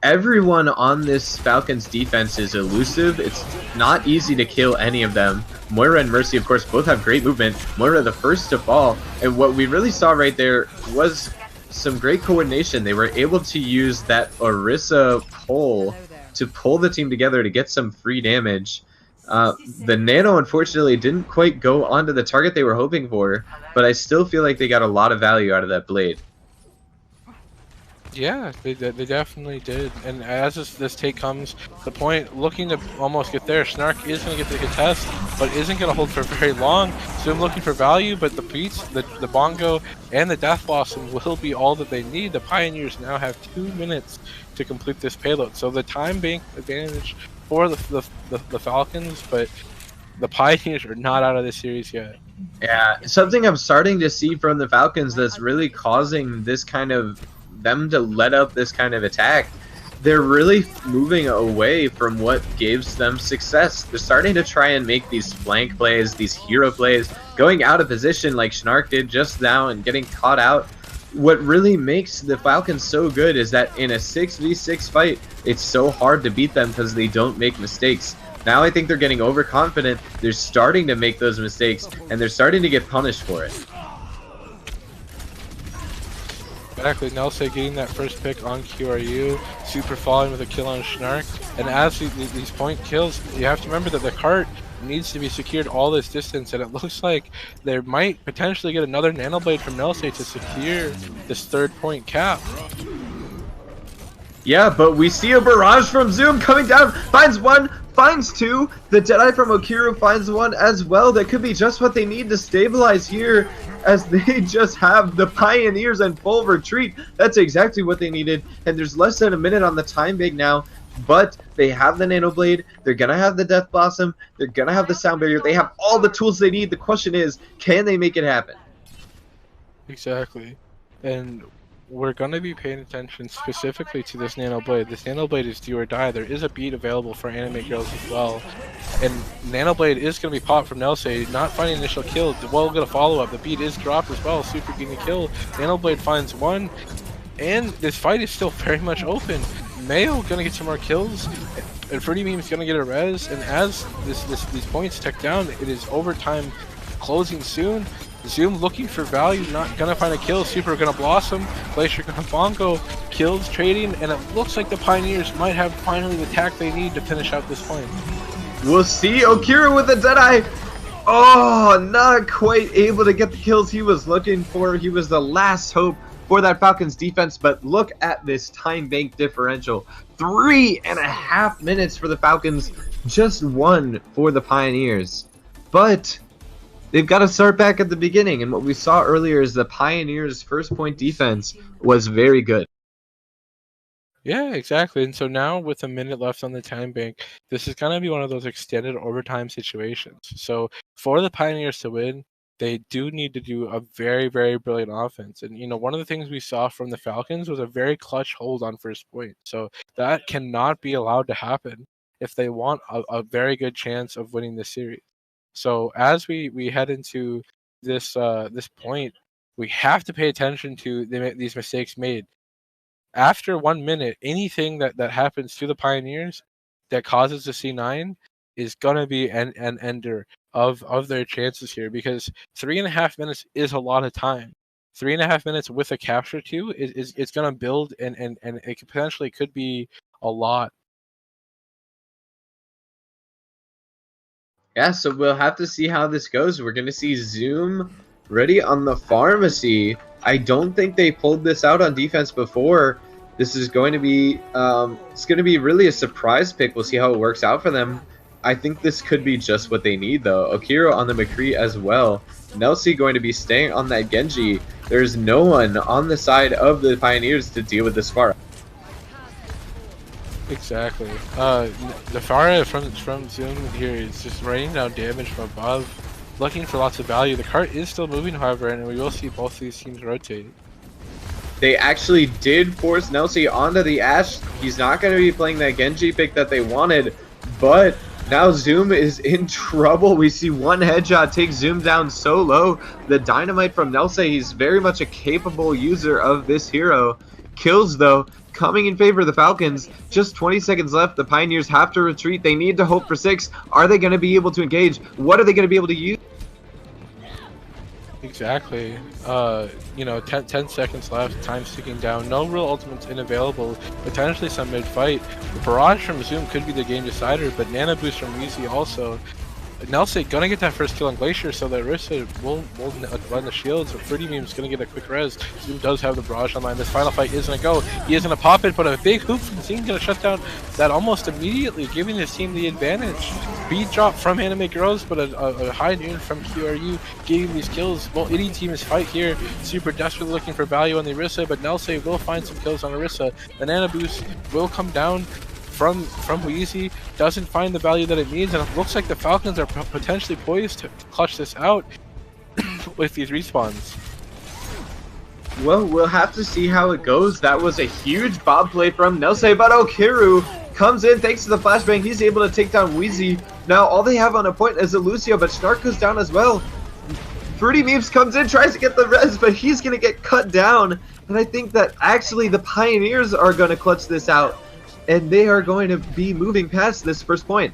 Everyone on this Falcons defense is elusive. It's not easy to kill any of them. Moira and Mercy, of course, both have great movement. Moira the first to fall. And what we really saw right there was some great coordination. They were able to use that Orisa pull to pull the team together to get some free damage. The Nano, unfortunately, didn't quite go onto the target they were hoping for, but I still feel like they got a lot of value out of that blade. Yeah, they definitely did. And as this take comes, the point looking to almost get there, Snark is going to get the contest, but isn't going to hold for very long. So I'm looking for value, but the beats, the Bongo, and the Death Blossom will be all that they need. The Pioneers now have 2 minutes to complete this payload. So the time bank advantage for the Falcons, but the Pioneers are not out of this series yet. Yeah, something I'm starting to see from the Falcons that's really causing this kind of them to let up this kind of attack they're really moving away from what gives them success. They're starting to try and make these flank plays, these hero plays, going out of position like Schnark did just now and getting caught out. What really makes the Falcons so good is that in a 6v6 fight, it's so hard to beat them because they don't make mistakes. Now I think they're getting overconfident, they're starting to make those mistakes, and they're starting to get punished for it. Exactly, Nelson getting that first pick on QRU, super falling with a kill on Schnark, and as these point kills, you have to remember that the cart needs to be secured all this distance, and it looks like they might potentially get another nanoblade from Nelson to secure this third point cap. Yeah, but we see a barrage from Zoom coming down, finds one, finds two, the Jedi from Okiru finds one as well. That could be just what they need to stabilize here, as they just have the Pioneers in full retreat. That's exactly what they needed, and there's less than a minute on the time bank now, but they have the Nanoblade, they're gonna have the Death Blossom, they're gonna have the Sound Barrier, they have all the tools they need. The question is, can they make it happen? Exactly, and we're going to be paying attention specifically to this Nanoblade. This Nanoblade is do or die. There is a beat available for anime girls as well. And Nanoblade is going to be popped from Nelsay, not finding initial kill. Well, get a follow-up. The beat is dropped as well. Super getting a kill. Nanoblade finds one. And this fight is still very much open. Mayo going to get some more kills. And Fruity Beam's going to get a res. And as these points tick down, it is overtime closing soon. Zoom looking for value, not gonna find a kill. Super gonna blossom. Glacier gonna bongo. Kills trading, and it looks like the Pioneers might have finally the attack they need to finish out this point. We'll see. Okiru with a Deadeye. Oh, not quite able to get the kills he was looking for. He was the last hope for that Falcons defense, but look at this time bank differential. 3.5 minutes for the Falcons, just 1 for the Pioneers. But they've got to start back at the beginning, and what we saw earlier is the Pioneers' first point defense was very good. Yeah, exactly. And so now with a minute left on the time bank, this is going to be one of those extended overtime situations. So for the Pioneers to win, they do need to do a very, very brilliant offense. And, you know, one of the things we saw from the Falcons was a very clutch hold on first point. So that cannot be allowed to happen if they want a very good chance of winning this series. So as we head into this this point, we have to pay attention to these mistakes made. After 1 minute, anything that happens to the Pioneers that causes the C9 is gonna be an ender of their chances here, because 3.5 minutes is a lot of time. 3.5 minutes with a capture too is it's gonna build, and it potentially could be a lot. Yeah, so we'll have to see how this goes. We're going to see Zoom ready on the pharmacy. I don't think they pulled this out on defense before. This is going to be it's going to be really a surprise pick. We'll see how it works out for them. I think this could be just what they need, though. Okiro on the McCree as well. Nelsie going to be staying on that Genji. There's no one on the side of the Pioneers to deal with this Pharah. Exactly. The Pharah from Zoom here is just raining down damage from above, looking for lots of value. The cart is still moving, however, and we will see both these teams rotate. They actually did force Nelsie onto the Ashe. He's not going to be playing that Genji pick that they wanted, but now Zoom is in trouble. We see one headshot take Zoom down so low. The dynamite from Nelsie, he's very much a capable user of this hero. Kills, though, coming in favor of the Falcons. Just 20 seconds left. The Pioneers have to retreat. They need to hope for 6. Are they going to be able to engage? What are they going to be able to use? Exactly. You know, 10 seconds left. Time's ticking down. No real ultimates unavailable. Potentially some mid-fight. The barrage from Zoom could be the game decider, but Nana boost from Weezy also. Nelsie gonna get that first kill on Glacier, so that Rissa will run the shields. But Fruity Beam's gonna get a quick res. Zoom does have the barrage online. This final fight is gonna go. He is gonna pop it, but a big hoop from Zoom gonna shut down that almost immediately, giving his team the advantage. Beat drop from Anime Girls, but a high noon from QRU giving these kills. Well, any team is fight here. Super desperately looking for value on the Orisa, but Nelsie will find some kills on Orisa. The Nana boost will come down from Weezy, doesn't find the value that it needs, and it looks like the Falcons are potentially poised to clutch this out with these respawns. Well, we'll have to see how it goes. That was a huge bob play from Nelse, but Okiru comes in thanks to the flashbang. He's able to take down Wheezy. Now all they have on a point is a Lucio, but Snark goes down as well. Fruity Meeps comes in, tries to get the res, but he's going to get cut down. And I think that actually the Pioneers are going to clutch this out, and they are going to be moving past this first point.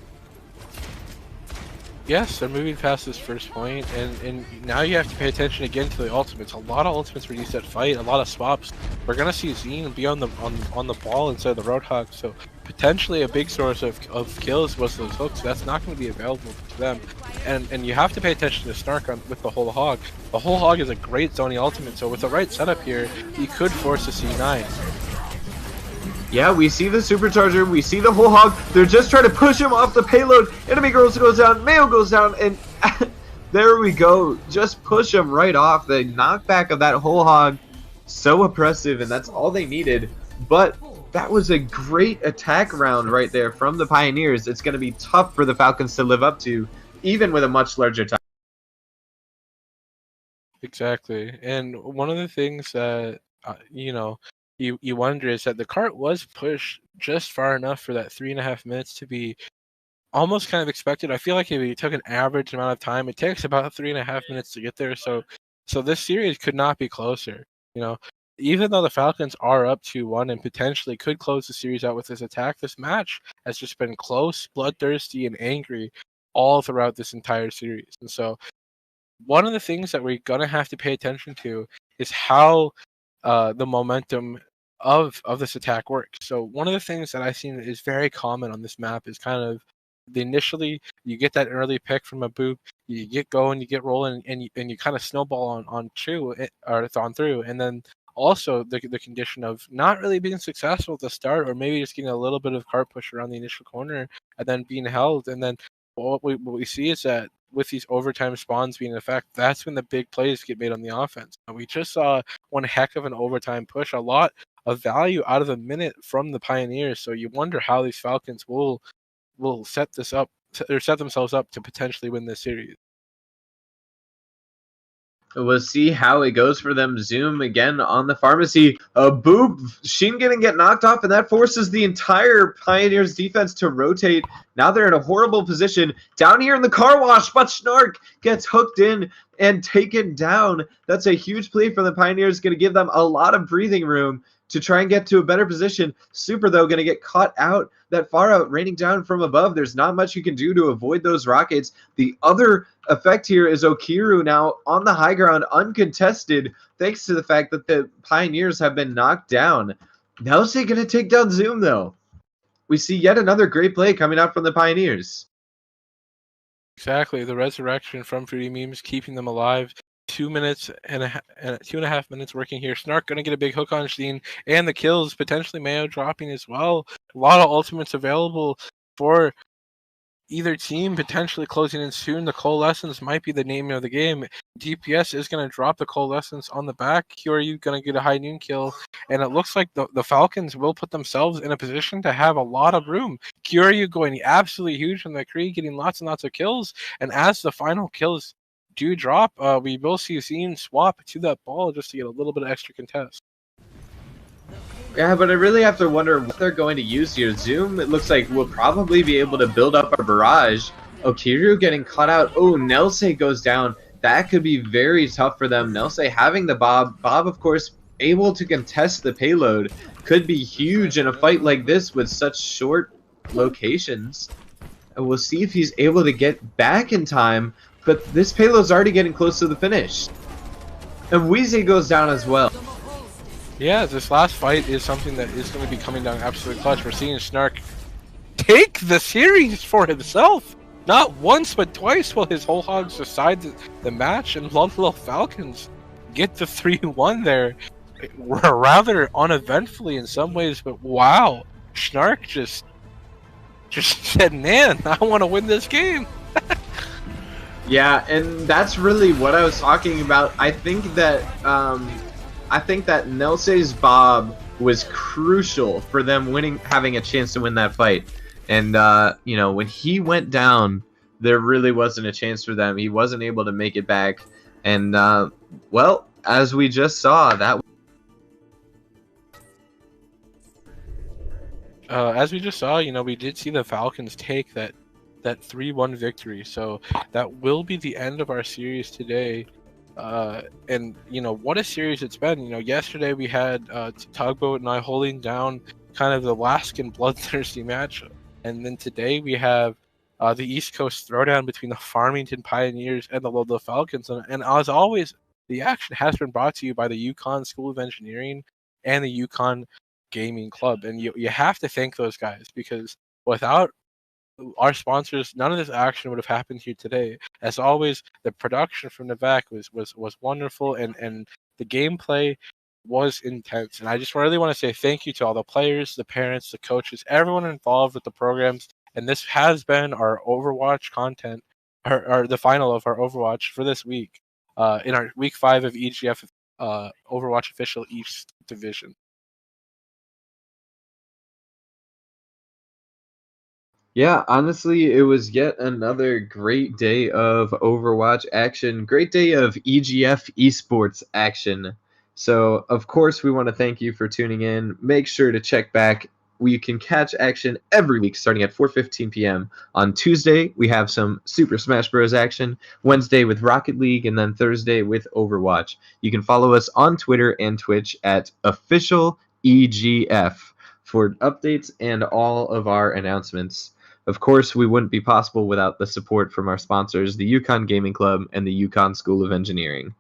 Yes, they're moving past this first point, and now you have to pay attention again to the ultimates. A lot of ultimates reduce that fight, a lot of swaps. We're gonna see Zine be on the ball instead of the Roadhog, so potentially a big source of kills was those hooks. That's not going to be available to them, and you have to pay attention to Snark with the whole hog. The whole hog is a great zoning ultimate, so with the right setup here, he could force a C9. Yeah, we see the supercharger, we see the whole hog. They're just trying to push him off the payload. Enemy girls goes down, Mayo goes down, and there we go. Just push him right off. The knockback of that whole hog, so oppressive, and that's all they needed. But that was a great attack round right there from the Pioneers. It's going to be tough for the Falcons to live up to, even with a much larger time. Exactly, and one of the things that you wonder is that the cart was pushed just far enough for that 3.5 minutes to be almost kind of expected. I feel like if you took an average amount of time, it takes about 3.5 minutes to get there. So this series could not be closer. Even though the Falcons are up 2-1 and potentially could close the series out with this attack, this match has just been close, bloodthirsty, and angry all throughout this entire series. And so one of the things that we're gonna have to pay attention to is how the momentum of this attack works. So one of the things that I've seen is very common on this map is kind of initially you get that early pick from a boop, you get going, you get rolling, and you kind of snowball on through, and then also the condition of not really being successful at the start, or maybe just getting a little bit of cart push around the initial corner and then being held, and then what we see is that with these overtime spawns being in effect, that's when the big plays get made on the offense. And we just saw one heck of an overtime push, a lot of value out of a minute from the Pioneers. So you wonder how these Falcons will set this up or set themselves up to potentially win this series. We'll see how it goes for them. Zoom again on the pharmacy. Boop. Sheen gonna get knocked off, and that forces the entire Pioneers defense to rotate. Now they're in a horrible position down here in the car wash, but Snark gets hooked in and taken down. That's a huge play for the Pioneers. Going to give them a lot of breathing room to try and get to a better position. Super, though, going to get caught out. That far out raining down from above. There's not much you can do to avoid those rockets. The other effect here is Okiru now on the high ground, uncontested, thanks to the fact that the Pioneers have been knocked down. Now's going to take down Zoom, though. We see yet another great play coming out from the Pioneers. Exactly. The resurrection from Fruity Memes, keeping them alive. 2 minutes and 2.5 minutes working here. Snark going to get a big hook on Sheen, and the kills, potentially Mayo dropping as well. A lot of ultimates available for either team, potentially closing in soon. The Coalescence might be the name of the game. DPS is going to drop the Coalescence on the back. QRU going to get a high noon kill, and it looks like the Falcons will put themselves in a position to have a lot of room. QRU going absolutely huge from the Kree, getting lots and lots of kills, and as the final kills do drop, we will see Zine swap to that ball just to get a little bit of extra contest. Yeah, but I really have to wonder what they're going to use here. Zoom, it looks like we'll probably be able to build up our barrage. Okiru getting caught out. Oh, Nelse goes down. That could be very tough for them. Nelse having the Bob. Bob, of course, able to contest the payload. Could be huge in a fight like this with such short locations. And we'll see if he's able to get back in time. But this payload's already getting close to the finish. And Wheezy goes down as well. Yeah, this last fight is something that is going to be coming down absolutely clutch. We're seeing Snark take the series for himself. Not once, but twice while his whole hogs decide the match. And Ludlowe Falcons get the 3-1 there. Rather uneventfully in some ways, but wow. Snark just said, man, I want to win this game. Yeah, and that's really what I was talking about. I think that Nelse's Bob was crucial for them having a chance to win that fight. And when he went down, there really wasn't a chance for them. He wasn't able to make it back. And well, as we just saw, that as we just saw, we did see the Falcons take that 3-1 victory. So that will be the end of our series today. And what a series it's been. Yesterday we had Tugboat and I holding down kind of the last and bloodthirsty match, and then today we have the East Coast throwdown between the Farmington Pioneers and the Ludlowe Falcons. And as always, the action has been brought to you by the UConn School of Engineering and the UConn Gaming Club, and you have to thank those guys, because without our sponsors, none of this action would have happened here today. As always, the production from the back was wonderful, and the gameplay was intense. And I just really want to say thank you to all the players, the parents, the coaches, everyone involved with the programs. And this has been our Overwatch content, or the final of our Overwatch for this week, in our week 5 of EGF Overwatch Official East Division. Yeah, honestly, it was yet another great day of Overwatch action, great day of EGF esports action. So, of course, we want to thank you for tuning in. Make sure to check back. We can catch action every week starting at 4:15 p.m. On Tuesday, we have some Super Smash Bros. Action, Wednesday with Rocket League, and then Thursday with Overwatch. You can follow us on Twitter and Twitch at official EGF for updates and all of our announcements. Of course, we wouldn't be possible without the support from our sponsors, the UConn Gaming Club and the UConn School of Engineering.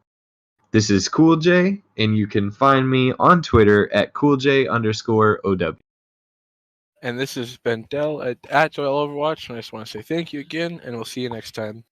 This is Cool J, and you can find me on Twitter at CoolJ_OW. And this has been Dell at Joel Overwatch, and I just want to say thank you again, and we'll see you next time.